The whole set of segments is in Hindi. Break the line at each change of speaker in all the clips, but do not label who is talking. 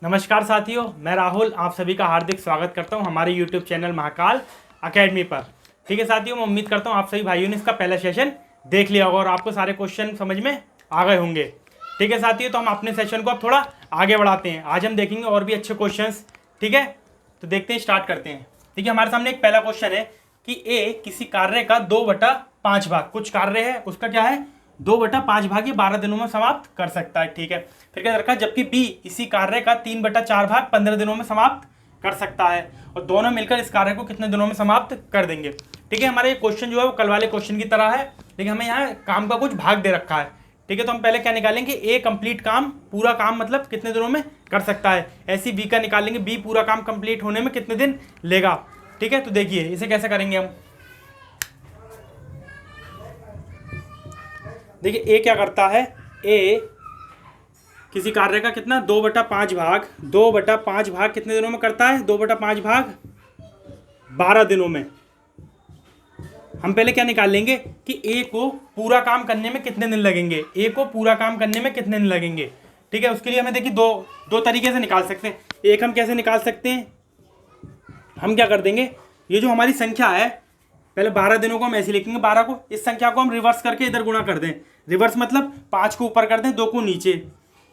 नमस्कार साथियों, मैं राहुल आप सभी का हार्दिक स्वागत करता हूं हमारे YouTube चैनल महाकाल अकेडमी पर। ठीक है साथियों, मैं उम्मीद करता हूं आप सभी भाइयों ने इसका पहला सेशन देख लिया होगा और आपको सारे क्वेश्चन समझ में आ गए होंगे। ठीक है साथियों, तो हम अपने सेशन को अब थोड़ा आगे बढ़ाते हैं। आज हम देखेंगे और भी अच्छे क्वेश्चन। ठीक है, तो देखते हैं, स्टार्ट करते हैं। ठीक है, हमारे सामने एक पहला क्वेश्चन है कि ए किसी कार्य का 2/5 भाग, कुछ कार्य है उसका क्या है 2/5 भाग ये 12 दिनों में समाप्त कर सकता है। ठीक है, फिर क्या रखा, जबकि बी इसी कार्य का 3/4 भाग 15 दिनों में समाप्त कर सकता है और दोनों मिलकर इस कार्य को कितने दिनों में समाप्त कर देंगे। ठीक है, हमारा ये क्वेश्चन जो है वो कल वाले क्वेश्चन की तरह है, लेकिन हमें यहाँ काम का कुछ भाग दे रखा है। ठीक है, तो हम पहले क्या निकालेंगे, ए कंप्लीट काम, पूरा काम मतलब कितने दिनों में कर सकता है। ऐसी बी का निकालेंगे, बी पूरा काम कंप्लीट होने में कितने दिन लेगा। ठीक है, तो देखिए इसे कैसे करेंगे हम। देखिए ए क्या करता है, ए किसी कार्य का कितना 2/5 भाग, 2/5 भाग कितने दिनों में करता है, 2/5 भाग 12 दिनों में। हम पहले क्या निकाल लेंगे कि ए को पूरा काम करने में कितने दिन लगेंगे, ए को पूरा काम करने में कितने दिन लगेंगे। ठीक है, उसके लिए हमें देखिए दो तरीके से निकाल सकते हैं। एक हम कैसे निकाल सकते हैं, हम क्या कर देंगे, ये जो हमारी संख्या है पहले 12 दिनों को हम ऐसे लिखेंगे, 12 को इस संख्या को हम रिवर्स करके इधर गुणा कर दें। रिवर्स मतलब 5 को ऊपर कर दें 2 को नीचे,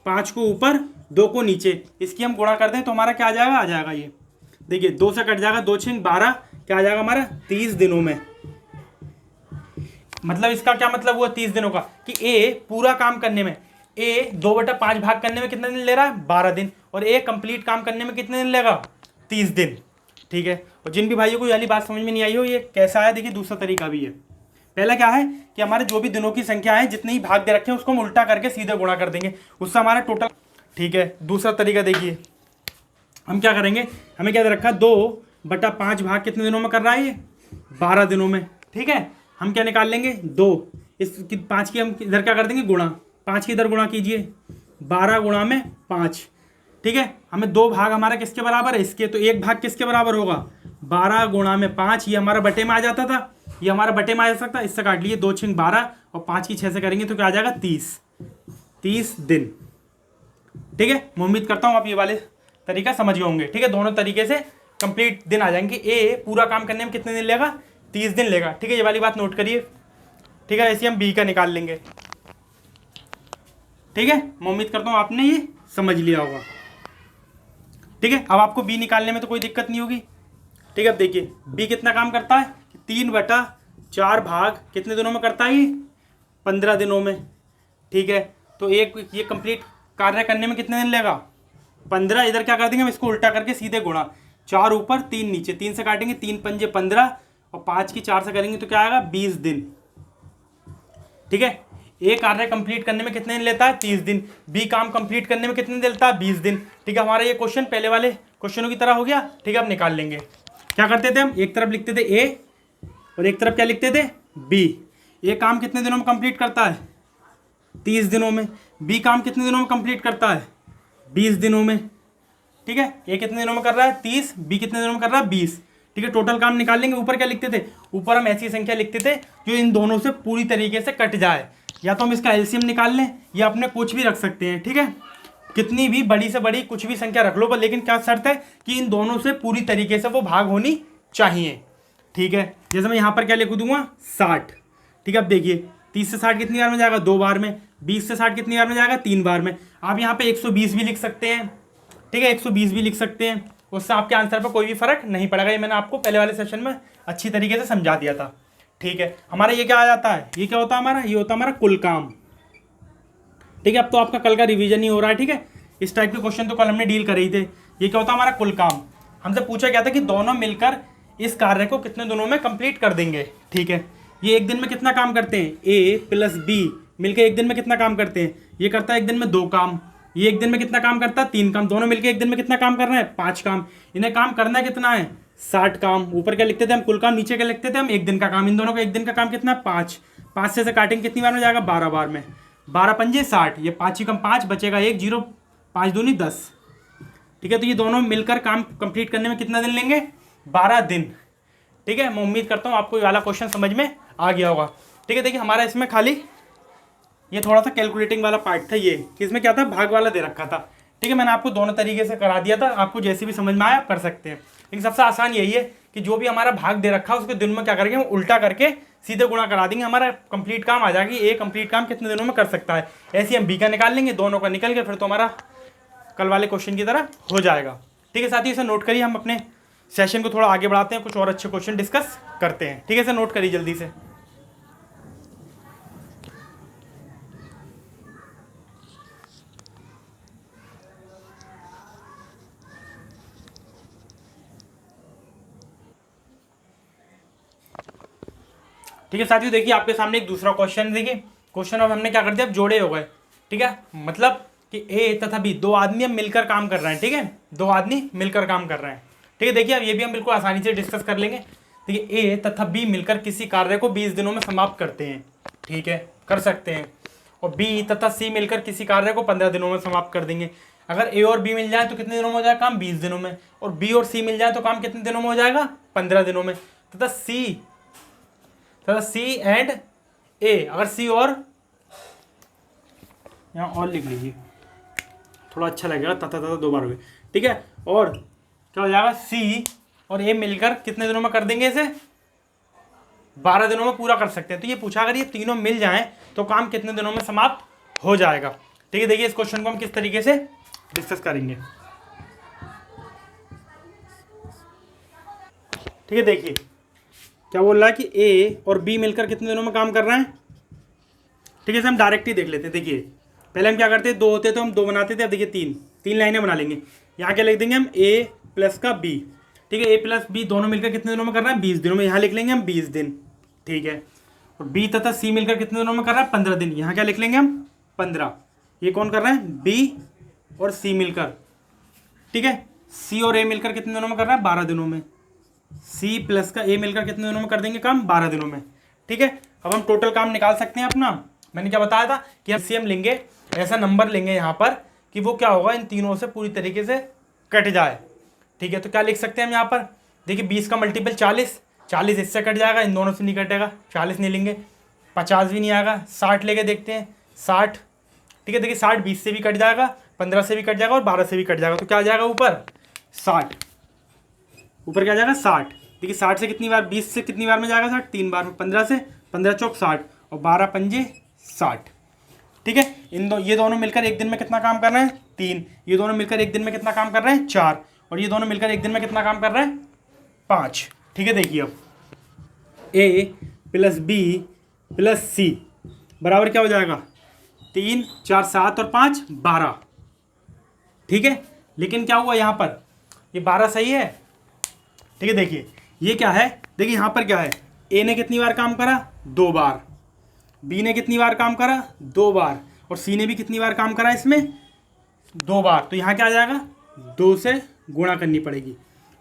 5 को ऊपर 2 को नीचे, इसकी हम गुणा कर दें तो हमारा क्या आ जाएगा ये देखिए 2 से कट जाएगा, 2 6 12, क्या आ जाएगा हमारा 30 दिनों में। मतलब इसका क्या मतलब हुआ 30 दिनों का, कि ए पूरा काम करने में, ए 2/5 भाग करने में कितने दिन ले रहा है 12 दिन, और ए कंप्लीट काम करने में कितने दिन लेगा 30 दिन। ठीक है, और जिन भी भाइयों को ये वाली बात समझ में नहीं आई हो, ये कैसा है देखिए, दूसरा तरीका भी है। पहला क्या है कि हमारे जो भी दिनों की संख्या है, जितने ही भाग दे रखे हैं उसको हम उल्टा करके सीधे गुणा कर देंगे, उससे हमारा टोटल। ठीक है, दूसरा तरीका देखिए, हम क्या करेंगे, हमें क्या दे रखा है 2/5 भाग कितने दिनों में कर रहा है ये 12 दिनों में। ठीक है, हम क्या निकाल लेंगे 2, इस 5 की हम इधर क्या कर देंगे गुणा, 5 की इधर गुणा कीजिए, 12 गुणा में 5। ठीक है, हमें 2 भाग हमारा किसके बराबर है इसके, तो 1 भाग किसके बराबर होगा 12 गुणा में 5, ये हमारा बटे में आ जाता था, ये हमारा बटे में आ सकता है, इससे काट लिए 2 6 12 और 5 की 6 से करेंगे तो क्या आ जाएगा 30 दिन। ठीक है, मैं उम्मीद करता हूँ आप ये वाले तरीका समझ गए होंगे। ठीक है, दोनों तरीके से कंप्लीट दिन आ जाएंगे। ए पूरा काम करने में कितने दिन लेगा 30 दिन लेगा। ठीक है, ये वाली बात नोट करिए। ठीक है, ऐसे हम बी का निकाल लेंगे। ठीक है, मैं उम्मीद करता हूँ आपने ये समझ लिया होगा। ठीक है, अब आपको बी निकालने में तो कोई दिक्कत नहीं होगी। ठीक है, अब देखिए बी कितना काम करता है, 3/4 भाग कितने दिनों में करता है ये 15 दिनों में। ठीक है, तो एक ये कंप्लीट कार्य करने में कितने दिन लेगा 15, इधर क्या कर देंगे हम इसको उल्टा करके सीधे गुणा, 4 ऊपर 3 नीचे, 3 से काटेंगे 3 पंजे 15 और 5 की 4 से करेंगे तो क्या आएगा 20 दिन। ठीक है, ए कार्य कंप्लीट करने में कितने दिन लेता है 30 दिन, बी काम कंप्लीट करने में कितने दिन लेता है 20 दिन। ठीक है, हमारा ये क्वेश्चन पहले वाले क्वेश्चनों की तरह हो गया। ठीक है, अब निकाल लेंगे। क्या करते थे हम, एक तरफ लिखते थे ए और एक तरफ क्या लिखते थे बी। ए काम कितने दिनों में कंप्लीट करता है 30 दिनों में, बी काम कितने दिनों में कंप्लीट करता है 20 दिनों में। ठीक है, ए कितने दिनों में कर रहा है 30, बी कितने दिनों में कर रहा है 20। ठीक है, टोटल काम निकाल लेंगे। ऊपर क्या लिखते थे, ऊपर हम ऐसी संख्या लिखते थे जो इन दोनों से पूरी तरीके से कट जाए, या तो हम इसका एलसीएम निकाल लें या अपने कुछ भी रख सकते हैं। ठीक है, कितनी भी बड़ी से बड़ी कुछ भी संख्या रख लो, पर लेकिन क्या शर्त है कि इन दोनों से पूरी तरीके से वो भाग होनी चाहिए। ठीक है, जैसे मैं यहाँ पर क्या लिख दूंगा 60। ठीक है, अब देखिए 30 से 60 कितनी बार में जाएगा 2 बार में, 20 से 60 कितनी बार में जाएगा 3 बार में। आप यहाँ पे 120 भी लिख सकते हैं। ठीक है, 120 भी लिख सकते हैं, उससे आपके आंसर पर कोई भी फर्क नहीं पड़ेगा। ये मैंने आपको पहले वाले सेशन में अच्छी तरीके से समझा दिया था। ठीक है, हमारा ये क्या आ जाता है, ये क्या होता है हमारा, ये होता है हमारा कुल काम। ठीक है, अब तो आपका कल का रिवीजन ही हो रहा है। ठीक है, इस टाइप के क्वेश्चन तो कल हमने डील करे ही थे। ये क्या होता है हमारा कुल काम, हमसे पूछा गया था कि दोनों मिलकर इस कार्य को कितने दिनों में कंप्लीट कर देंगे। ठीक है, ये एक दिन में कितना काम करते हैं, ए प्लस बी मिलकर एक दिन में कितना काम करते हैं, ये करता है एक दिन में 2 काम, ये एक दिन में कितना काम करता है 3 काम, दोनों मिलकर एक दिन में कितना काम कर रहे हैं 5 काम। इन्हें काम करना कितना है 60 काम। ऊपर क्या लिखते थे हम कुल काम, नीचे क्या लिखते थे हम एक दिन का काम। इन दोनों का एक दिन का काम कितना है 5, 5 से काटेंगे कितनी बार में जाएगा 12 बार में, 12 पंजे 60, ये 5 ही कम 5 बचेगा 1 0, 5 दूनी 10। ठीक है, तो ये दोनों मिलकर काम कंप्लीट करने में कितना दिन लेंगे 12 दिन। ठीक है, मैं उम्मीद करता हूँ आपको ये वाला क्वेश्चन समझ में आ गया होगा। ठीक है, देखिए हमारा इसमें खाली ये थोड़ा सा कैलकुलेटिंग वाला पार्ट था, ये कि इसमें क्या था भाग वाला दे रखा था। ठीक है, मैंने आपको दोनों तरीके से करा दिया था, आपको जैसे भी समझ में आया आप कर सकते हैं। लेकिन सबसे आसान यही है कि जो भी हमारा भाग दे रखा है उसको दिन में क्या करेंगे, हम उल्टा करके सीधे गुणा करा देंगे, हमारा कंप्लीट काम आ जाएगी। ए कंप्लीट काम कितने दिनों में कर सकता है, ऐसे हम बी का निकाल लेंगे, दोनों का निकल के फिर तो हमारा कल वाले क्वेश्चन की तरह हो जाएगा। ठीक है साथियों, इसे नोट करिए, हम अपने सेशन को थोड़ा आगे बढ़ाते हैं, कुछ और अच्छे क्वेश्चन डिस्कस करते हैं। ठीक है, इसे नोट करिए जल्दी से। ठीक है साथियों, देखिए आपके सामने एक दूसरा क्वेश्चन, देखिए क्वेश्चन अब हमने क्या कर दिया, अब जोड़े हो गए। ठीक है, मतलब कि ए तथा बी दो आदमी अब मिलकर काम कर रहे हैं। ठीक है, दो आदमी मिलकर काम कर रहे हैं। ठीक है, देखिए अब ये भी हम बिल्कुल आसानी से डिस्कस कर लेंगे। देखिए ए तथा बी मिलकर किसी कार्य को 20 दिनों में समाप्त करते हैं। ठीक है, कर सकते हैं। और बी तथा सी मिलकर किसी कार्य को 15 दिनों में समाप्त कर देंगे। अगर ए और बी मिल जाए तो कितने दिनों में हो जाएगा काम, 20 दिनों में। और बी और सी मिल जाए तो काम कितने दिनों में हो जाएगा, 15 दिनों में। तथा सी एंड ए, अगर सी और, यहाँ और लिख लीजिए थोड़ा अच्छा लगेगा, तथा दो बार हो गए। ठीक है, और क्या हो जाएगा, सी और ए मिलकर कितने दिनों में कर देंगे इसे, 12 दिनों में पूरा कर सकते हैं। तो ये पूछा अगर ये तीनों मिल जाएं तो काम कितने दिनों में समाप्त हो जाएगा। ठीक है, देखिए इस क्वेश्चन को हम किस तरीके से डिस्कस करेंगे। ठीक है, देखिए क्या बोल रहा है कि ए और बी मिलकर कितने दिनों में काम कर रहे हैं। ठीक है, इसे हम डायरेक्ट ही देख लेते हैं। देखिए पहले हम क्या करते हैं, दो होते तो हम दो बनाते थे, अब देखिए तीन लाइनें बना लेंगे। यहाँ क्या लिख देंगे हम, ए प्लस का बी। ठीक है, ए प्लस बी दोनों मिलकर कितने दिनों में कर रहा है, 20 दिनों में। यहाँ लिख लेंगे हम 20 दिन। ठीक है, और बी तथा सी मिलकर कितने दिनों में कर रहा है, 15 दिन। यहाँ क्या लिख लेंगे हम, 15। ये कौन कर रहे हैं, बी और सी मिलकर। ठीक है, सी और ए मिलकर कितने दिनों में कर रहा है, 12 दिनों में। सी प्लस का ए मिलकर कितने दिनों में कर देंगे काम, 12 दिनों में। ठीक है, अब हम टोटल काम निकाल सकते हैं अपना। मैंने क्या बताया था कि हम सीएम लेंगे, ऐसा नंबर लेंगे यहाँ पर कि वो क्या होगा, इन तीनों से पूरी तरीके से कट जाए। ठीक है, तो क्या लिख सकते हैं हम यहाँ पर, देखिए 20 का मल्टीपल 40 इससे कट जाएगा, इन दोनों से नहीं कटेगा, 40 नहीं लेंगे, 50 भी नहीं आएगा, 60 लेके देखते हैं, 60। ठीक है, देखिए 60 20 से भी कट जाएगा, 15 से भी कट जाएगा और 12 से भी कट जाएगा, तो क्या आ जाएगा ऊपर 60। ऊपर क्या आ जाएगा 60। देखिए 60 से कितनी बार, 20 से कितनी बार में जाएगा 60, 3 बार में। 15 से 15 चौक 60 और 12 पंजे 60। ठीक है, ये दोनों मिलकर एक दिन में कितना काम कर रहे हैं, 3। ये दोनों मिलकर एक दिन में कितना काम कर रहे हैं, 4। और ये दोनों मिलकर एक दिन में कितना काम कर रहे हैं, 5। ठीक है, देखिए अब ए प्लस बी प्लस सी बराबर क्या हो जाएगा, 3 4 7 और 5 12। ठीक है, लेकिन क्या हुआ यहाँ पर, ये 12 सही है। ठीक है, देखिए ये क्या है, देखिए यहाँ पर क्या है, ए ने कितनी बार काम करा, 2 बार। बी ने कितनी बार काम करा, 2 बार। और सी ने भी कितनी बार काम करा इसमें, 2 बार। तो यहाँ क्या आ जाएगा, 2 से गुणा करनी पड़ेगी।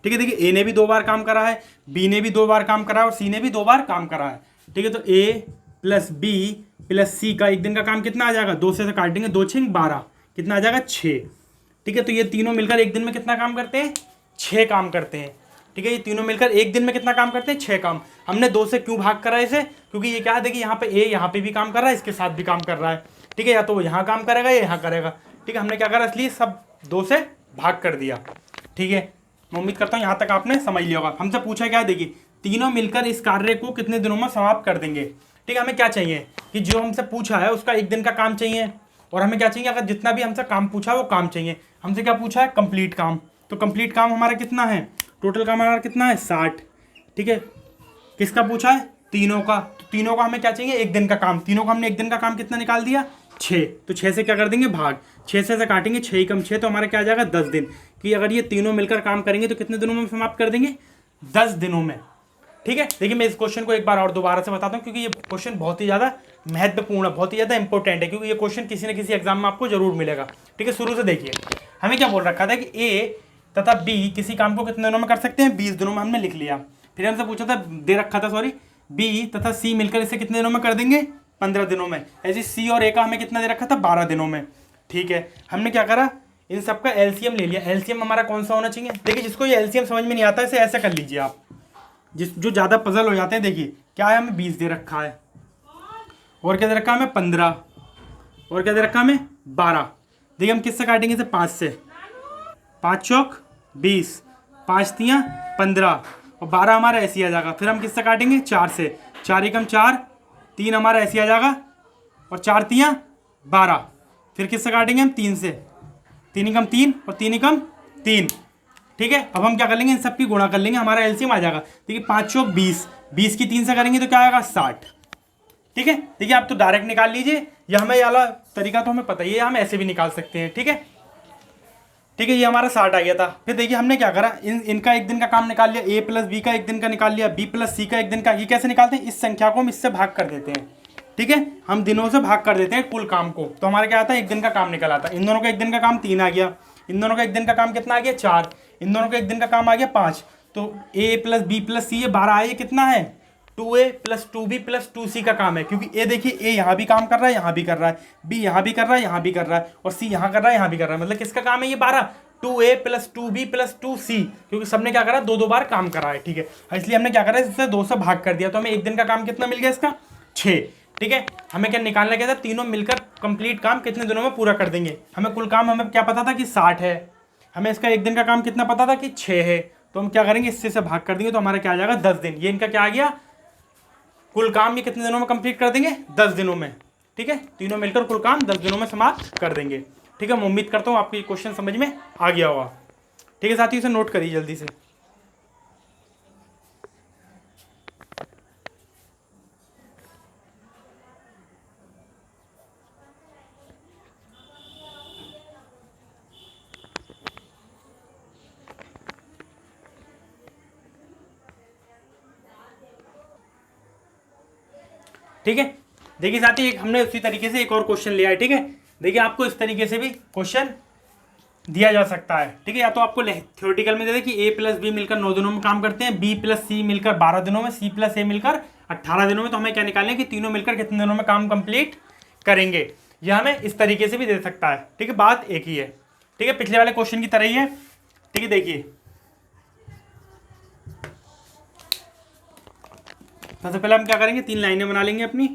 ठीक है, देखिए ए ने भी 2 बार काम करा है, बी ने भी 2 बार काम करा है और सी ने भी 2 बार काम करा है। ठीक है, तो ए प्लस बी प्लस सी का एक दिन का काम कितना आ जाएगा, 2 से काटेंगे, 2 6 12, कितना आ जाएगा 6। ठीक है, तो ये तीनों मिलकर एक दिन में कितना काम करते हैं, 6 काम करते हैं। ठीक है, ये तीनों मिलकर एक दिन में कितना काम करते हैं, 6 काम। हमने 2 से क्यों भाग करा इसे, क्योंकि ये क्या है, देखिए यहाँ पे ए यहाँ पे भी काम कर रहा है, इसके साथ भी काम कर रहा है। ठीक है, या तो वो यहाँ काम करेगा या यहाँ करेगा। ठीक है, हमने क्या करा, इसलिए सब 2 से भाग कर दिया। ठीक है, मैं उम्मीद करता हूँ यहाँ तक आपने समझ लिया होगा। हमसे पूछा क्या है, देखिए तीनों मिलकर इस कार्य को कितने दिनों में समाप्त कर देंगे। ठीक है, हमें क्या चाहिए कि जो हमसे पूछा है उसका एक दिन का काम चाहिए, और हमें क्या चाहिए, अगर जितना भी हमसे काम पूछा है वो काम चाहिए। हमसे क्या पूछा है, कंप्लीट काम। तो कंप्लीट काम हमारा कितना है, टोटल काम हमारा कितना है, 60। ठीक है, किसका पूछा है, तीनों का। तो तीनों का हमें क्या चाहिए, एक दिन का काम। तीनों का हमने एक दिन का काम कितना निकाल दिया, 6। तो 6 से क्या कर देंगे भाग, 6 से काटेंगे, 6 कम 6 तो हमारा क्या आ जाएगा 10 दिन। कि अगर ये तीनों मिलकर काम करेंगे तो कितने दिनों में समाप्त कर देंगे, 10 दिनों में। ठीक है, देखिए मैं इस क्वेश्चन को एक बार और दोबारा से बताता हूँ, क्योंकि ये क्वेश्चन बहुत ही ज़्यादा महत्वपूर्ण है, बहुत ही ज़्यादा इंपॉर्टेंट है, क्योंकि ये क्वेश्चन किसी न किसी एग्जाम में आपको जरूर मिलेगा। ठीक है, शुरू से देखिए हमें क्या बोल रखा था कि ए तथा बी किसी काम को कितने दिनों में कर सकते हैं, 20 दिनों में। हमने लिख लिया। फिर हमसे पूछा था, दे रखा था सॉरी, बी तथा सी मिलकर इसे कितने दिनों में कर देंगे, 15 दिनों में। ऐसे सी और ए का हमें कितना दे रखा था, 12 दिनों में। ठीक है, हमने क्या करा, इन सबका एलसीएम ले लिया। एलसीएम हमारा कौन सा होना चाहिए, देखिए जिसको ये एलसीएम समझ में नहीं आता इसे ऐसा कर लीजिए आप, जो ज़्यादा पजल हो जाते हैं। देखिए क्या है, हमें 20 दे रखा है, और क्या दे रखा है हमें 15, और क्या दे रखा है हमें 12। देखिए हम किससे काटेंगे इसे, 5 से। 5 चौक 20, 5 तियाँ 15 और 12 हमारा ऐसे ही आ जाएगा। फिर हम किससे काटेंगे, 4 से। 4 एकम 4, 3 हमारा ऐसे ही आ जाएगा और 4 तियाँ 12। फिर किससे काटेंगे हम, 3 से। 3 एकम 3 और 3 एकम 3। ठीक है, अब हम क्या कर लेंगे, इन सब की गुणा कर लेंगे, हमारा एलसीएम आ जाएगा। देखिए 5 चौक 20, 20 की 3 से करेंगे तो क्या आएगा, 60। ठीक है, देखिए आप तो डायरेक्ट निकाल लीजिए, या हमें वाला तरीका तो हमें पता ही है, हम ऐसे भी निकाल सकते हैं। ठीक है, ठीक है, ये हमारा 60 आ गया था। फिर देखिए हमने क्या करा, इनका एक दिन का काम निकाल लिया, ए प्लस बी का एक दिन का निकाल लिया, बी प्लस सी का एक दिन का। ये कैसे निकालते हैं, इस संख्या को हम इससे भाग कर देते हैं। ठीक है, हम दिनों से भाग कर देते हैं कुल काम को, तो हमारा क्या आता है, एक दिन का काम निकल आता है। इन दोनों का एक दिन का काम 3 आ गया, इन दोनों का एक दिन का काम कितना आ गया, 4, इन दोनों का एक दिन का काम आ गया 5। तो ए प्लस बी प्लस सी, ये 12 आए, ये कितना है, 2a plus 2b plus 2c का काम है। क्योंकि ए देखिए, ए यहाँ भी काम कर रहा है, यहाँ भी कर रहा है, बी यहाँ भी कर रहा है, यहाँ भी कर रहा है, और सी यहाँ कर रहा है, यहाँ भी कर रहा है। मतलब किसका काम है ये 12, 2a plus 2b plus 2c, क्योंकि सबने क्या करा, 2 बार काम करा है। ठीक है, इसलिए हमने क्या करा, इससे 2 से भाग कर दिया, तो हमें एक दिन का काम कितना मिल गया इसका, 6। ठीक है, हमें क्या निकालना क्या था, तीनों मिलकर कंप्लीट काम कितने दिनों में पूरा कर देंगे। हमें कुल काम हमें क्या पता था कि 60 है, हमें इसका एक दिन का काम कितना पता था कि 6 है। तो हम क्या करेंगे, इससे से भाग कर देंगे, तो हमारा क्या आ जाएगा, 10 दिन। ये इनका क्या आ गया, कुल काम ये कितने दिनों में कंप्लीट कर देंगे, 10 दिनों में। ठीक है, तीनों मिलकर कुल काम 10 दिनों में समाप्त कर देंगे। ठीक है, मैं उम्मीद करता हूँ आपको ये क्वेश्चन समझ में आ गया होगा। ठीक है साथियों, इसे नोट करिए जल्दी से। ठीक है, देखिए साथी, एक हमने उसी तरीके से एक और क्वेश्चन लिया है। ठीक है, देखिए आपको इस तरीके से भी क्वेश्चन दिया जा सकता है। ठीक है, या तो आपको थ्योरेटिकल में दे दे कि ए प्लस बी मिलकर 9 दिनों में काम करते हैं, बी प्लस सी मिलकर 12 दिनों में, सी प्लस ए मिलकर 18 दिनों में। तो हमें क्या निकालना है कि तीनों मिलकर कितने दिनों में काम कंप्लीट करेंगे। यह हमें इस तरीके से भी दे सकता है। ठीक है, बात एक ही है। ठीक है, पिछले वाले क्वेश्चन की तरह ही है। ठीक है, देखिए सबसे पहले हम क्या करेंगे, 3 लाइनें बना लेंगे अपनी।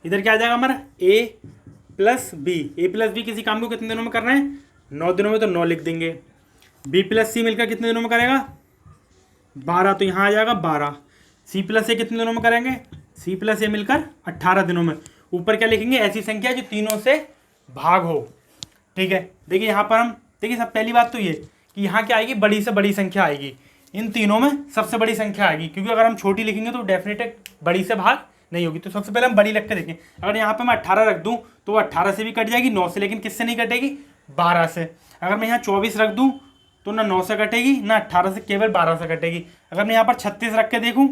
इधर क्या आ जाएगा हमारा, ए प्लस बी। ए प्लस बी किसी काम को कितने दिनों में करना है, 9 दिनों में, तो 9 लिख देंगे। बी प्लस सी मिलकर कितने दिनों में करेगा, 12, तो यहाँ आ जाएगा 12। सी प्लस ए कितने दिनों में करेंगे, सी प्लस ए मिलकर 18 दिनों में। ऊपर क्या लिखेंगे, ऐसी संख्या जो तीनों से भाग हो। ठीक है, देखिए यहाँ पर हम देखिए, सब पहली बात तो ये कि यहाँ क्या आएगी, बड़ी से बड़ी संख्या आएगी। इन तीनों में सबसे बड़ी संख्या आएगी, क्योंकि अगर हम छोटी लिखेंगे तो डेफिनेट बड़ी से भाग नहीं होगी। तो सबसे पहले हम बड़ी रख के देखें। अगर यहाँ पे मैं 18 रख दूँ तो वो 18 से भी कट जाएगी, 9 से, लेकिन किससे नहीं कटेगी, 12 से। अगर मैं यहाँ 24 रख दूँ तो ना 9 से कटेगी, ना 18 से, केवल 12 से कटेगी। अगर मैं यहाँ पर 36 रख के देखूँ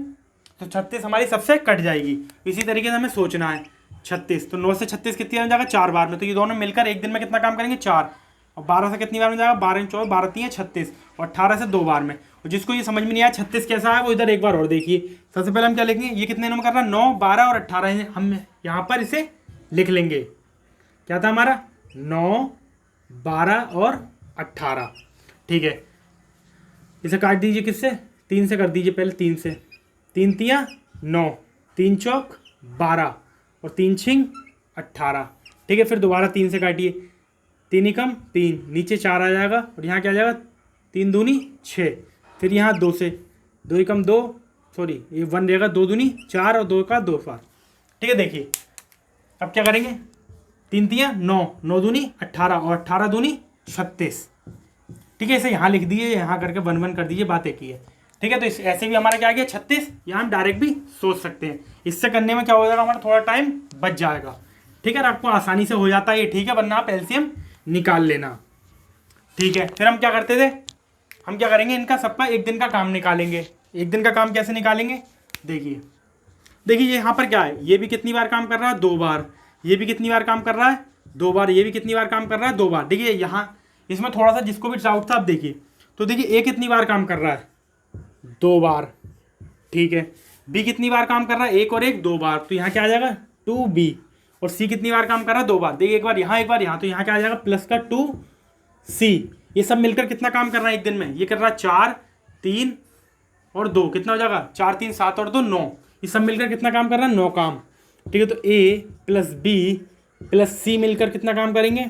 तो 36 हमारी सबसे कट जाएगी। इसी तरीके से हमें सोचना है। 36, तो 9 से 36 कितनी बार में जाएगा, 4 बार में। तो ये दोनों मिलकर एक दिन में कितना काम करेंगे, 4। और 12 से कितनी बार में जाएगा, 12 24, 12 3 36, और 18 से 2 बार में। और जिसको ये समझ में नहीं आया 36 कैसा है, वो इधर एक बार और देखिए। सबसे पहले हम क्या लिखेंगे, ये कितने दिनों में कर रहा है, 9 12 और 18 है। हम यहाँ पर इसे लिख लेंगे, क्या था हमारा, 9 12 और 18। ठीक है, इसे काट दीजिए, किससे, 3 से कर दीजिए पहले, 3 से। 3 तियाँ 9, 3 चौक 12 और 3 छिंग 18। ठीक है, फिर दोबारा 3 से काटिए, 3 एकम 3, नीचे 4 आ जाएगा, और यहाँ क्या आ जाएगा, 3 दूनी 6। फिर यहाँ 2 से, 2 एकम 2, सॉरी ये 1 रहेगा, 2 दूनी 4 और 2 का 2 बार। ठीक है, देखिए अब क्या करेंगे, 3 तियाँ 9, 9 दूनी 18 और 18 दूनी 36। ठीक है, इसे यहाँ लिख दीजिए, यहाँ करके 1 1 कर दीजिए, बात एक ही है। ठीक है, तो ऐसे भी हमारा क्या आ गया, 36। यहाँ हम डायरेक्ट भी सोच सकते हैं। इससे करने में क्या हो जाएगा, हमारा थोड़ा टाइम बच जाएगा। ठीक है, आपको आसानी से हो जाता है ये। ठीक है, वरना आप एलसीएम निकाल लेना। ठीक है, फिर हम क्या करते थे, हम क्या करेंगे, इनका सबका एक दिन का काम निकालेंगे। एक दिन का काम कैसे निकालेंगे, देखिए देखिए यहाँ पर क्या है, ये भी कितनी बार काम कर रहा है, 2 बार। ये भी कितनी बार काम कर रहा है, 2 बार। ये भी कितनी बार काम कर रहा है, 2 बार। देखिए यहाँ इसमें थोड़ा सा जिसको भी डाउट था, आप देखिए तो देखिए, ए कितनी बार काम कर रहा है, 2 बार। ठीक है, बी कितनी बार काम कर रहा है, 1 और 1 2 बार। तो यहाँ क्या आ जाएगा, 2b। और सी कितनी बार काम कर रहा है, 2 बार। देखिए एक बार यहाँ, एक बार यहाँ, तो यहाँ क्या आ जाएगा, प्लस का 2c। ये सब मिलकर कितना काम कर रहा है एक दिन में, ये कर रहा है 4 3 और 2, कितना हो जाएगा, 4 3 7 और 2 9। ये सब मिलकर कितना काम कर रहा है, 9 काम। ठीक है, तो a प्लस बी प्लस सी मिलकर कितना काम करेंगे,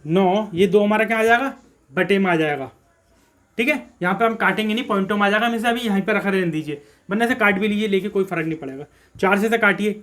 9, ये 2 हमारा क्या आ जाएगा, बटे में आ जाएगा। ठीक है, यहाँ पे हम काटेंगे नहीं, पॉइंटों में आ जाएगा। हमें अभी यहीं पर रखा रहने दीजिए, वरना से काट भी लीजिए, लेके कोई फर्क नहीं पड़ेगा। 4 से काटिए,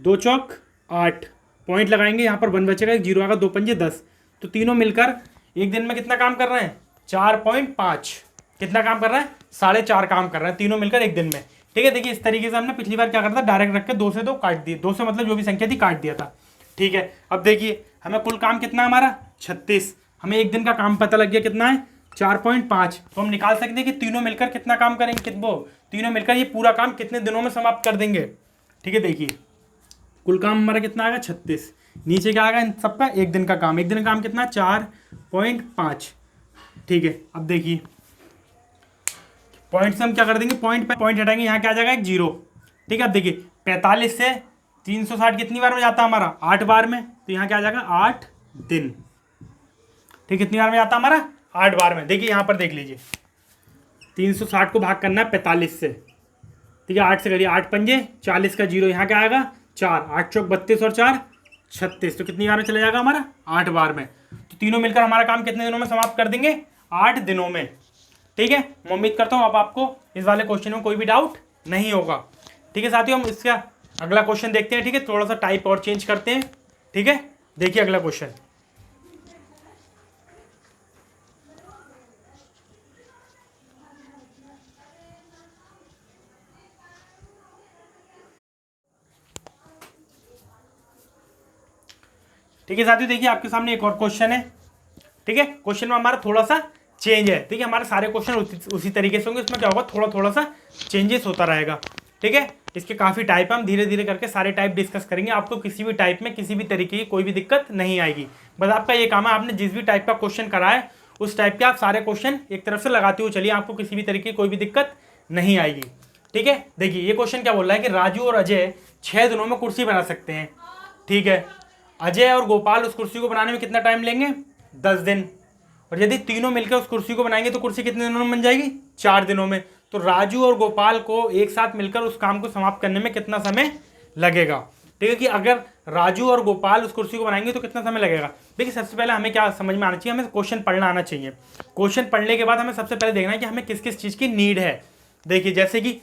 2 चौक 8, पॉइंट लगाएंगे, यहाँ पर 1 बचेगा, 1 जीरो आएगा, 2 पंजे 10। तो तीनों मिलकर एक दिन में कितना काम कर रहे हैं, 4.5। कितना काम कर रहा है, 4.5 काम कर रहा है, तीनों मिलकर एक दिन में। ठीक है, देखिए इस तरीके से हमने पिछली बार क्या करता था, डायरेक्ट रख के 2 से 2 काट दिए, 2 से मतलब जो भी संख्या थी काट दिया था। ठीक है, अब देखिए हमें कुल काम कितना है हमारा 36, हमें एक दिन का काम पता लग गया कितना है 4.5। तो हम निकाल सकते हैं कि तीनों मिलकर कितना काम करेंगे, कितनों तीनों मिलकर ये पूरा काम कितने दिनों में समाप्त कर देंगे। ठीक है, देखिए कुल काम हमारा कितना आएगा 36, नीचे क्या आएगा इन सबका एक दिन का काम, एक दिन का काम कितना 4.5। ठीक है, अब देखिए पॉइंट से हम क्या कर देंगे, पॉइंट हटाएंगे, यहाँ क्या आ जाएगा, एक जीरो। ठीक है, अब देखिए 45 से 360 कितनी बार में जाता है हमारा, 8 बार में, तो यहाँ क्या आ जाएगा 8 दिन। ठीक, कितनी बार में जाता है हमारा, 8 बार में। देखिए यहाँ पर देख लीजिए, 360 को भाग करना है 45 से। ठीक है, 8 से करिए, 8 पंजे 40 का जीरो, यहाँ क्या आएगा 4, 8 चौक 32 और 4 36। तो कितनी बार में चला जाएगा हमारा, 8 बार में। तो तीनों मिलकर हमारा काम कितने दिनों में समाप्त कर देंगे, 8 दिनों में। ठीक है, मैं उम्मीद करता हूँ अब आपको इस वाले क्वेश्चन में कोई भी डाउट नहीं होगा। ठीक है साथियों, हम इसका अगला क्वेश्चन देखते हैं। ठीक है, थोड़ा सा टाइप और चेंज करते हैं। ठीक है, देखिए अगला क्वेश्चन। ठीक है साथियों, देखिए आपके सामने एक और क्वेश्चन है। ठीक है, क्वेश्चन में हमारा थोड़ा सा चेंज है। ठीक है, हमारे सारे क्वेश्चन उसी तरीके से होंगे, इसमें क्या होगा थोड़ा थोड़ा सा चेंजेस होता रहेगा। ठीक है, इसके काफ़ी टाइप हम धीरे धीरे करके सारे टाइप डिस्कस करेंगे। आपको किसी भी टाइप में किसी भी तरीके की कोई भी दिक्कत नहीं आएगी। बस आपका ये काम है, आपने जिस भी टाइप का क्वेश्चन करा है उस टाइप के आप सारे क्वेश्चन एक तरफ से लगाते हुए चलिए, आपको किसी भी तरीके की कोई भी दिक्कत नहीं आएगी। ठीक है, देखिए ये क्वेश्चन क्या बोल रहा है कि राजू और अजय 6 दिनों में कुर्सी बना सकते हैं। ठीक है, अजय और गोपाल उस कुर्सी को बनाने में कितना टाइम लेंगे, 10 दिन। और यदि तीनों मिलकर उस कुर्सी को बनाएंगे तो कुर्सी कितने दिनों में बन जाएगी, 4 दिनों में। तो राजू और गोपाल को एक साथ मिलकर उस काम को समाप्त करने में कितना समय लगेगा। ठीक है, कि अगर राजू और गोपाल उस कुर्सी को बनाएंगे तो कितना समय लगेगा। देखिए सबसे पहले हमें क्या समझ में आना चाहिए, हमें क्वेश्चन पढ़ना आना चाहिए। क्वेश्चन पढ़ने के बाद हमें सबसे पहले देखना है कि हमें किस किस चीज़ की नीड है। देखिए जैसे कि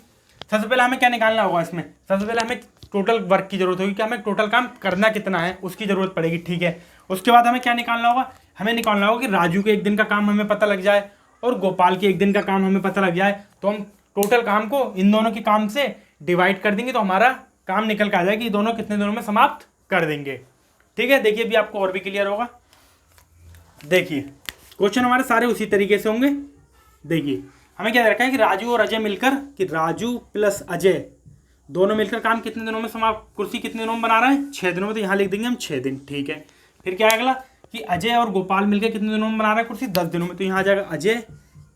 सबसे पहले हमें क्या निकालना होगा, इसमें सबसे पहले हमें टोटल वर्क की जरूरत होगी कि हमें टोटल काम करना कितना है उसकी जरूरत पड़ेगी। ठीक है, उसके बाद हमें क्या निकालना होगा, हमें निकालना होगा कि राजू के एक दिन का काम हमें पता लग जाए और गोपाल के एक दिन का काम हमें पता लग जाए। तो हम टोटल काम को इन दोनों के काम से डिवाइड कर देंगे तो हमारा काम निकल के आ जाएगा कि दोनों कितने दिनों में समाप्त कर देंगे। ठीक है, देखिए अभी आपको और भी क्लियर होगा। देखिए क्वेश्चन हमारे सारे उसी तरीके से होंगे। देखिए हमें क्या रखा है कि राजू और अजय मिलकर, कि राजू प्लस अजय दोनों मिलकर काम कितने दिनों में समाप्त, कुर्सी कितने दिनों में बना रहे हैं, 6 दिनों में। तो यहाँ लिख देंगे हम 6 दिन। ठीक है, फिर क्या है अगला कि अजय और गोपाल मिलकर कितने दिनों में बना रहे हैं कुर्सी, 10 दिनों में। तो यहाँ आ जाएगा अजय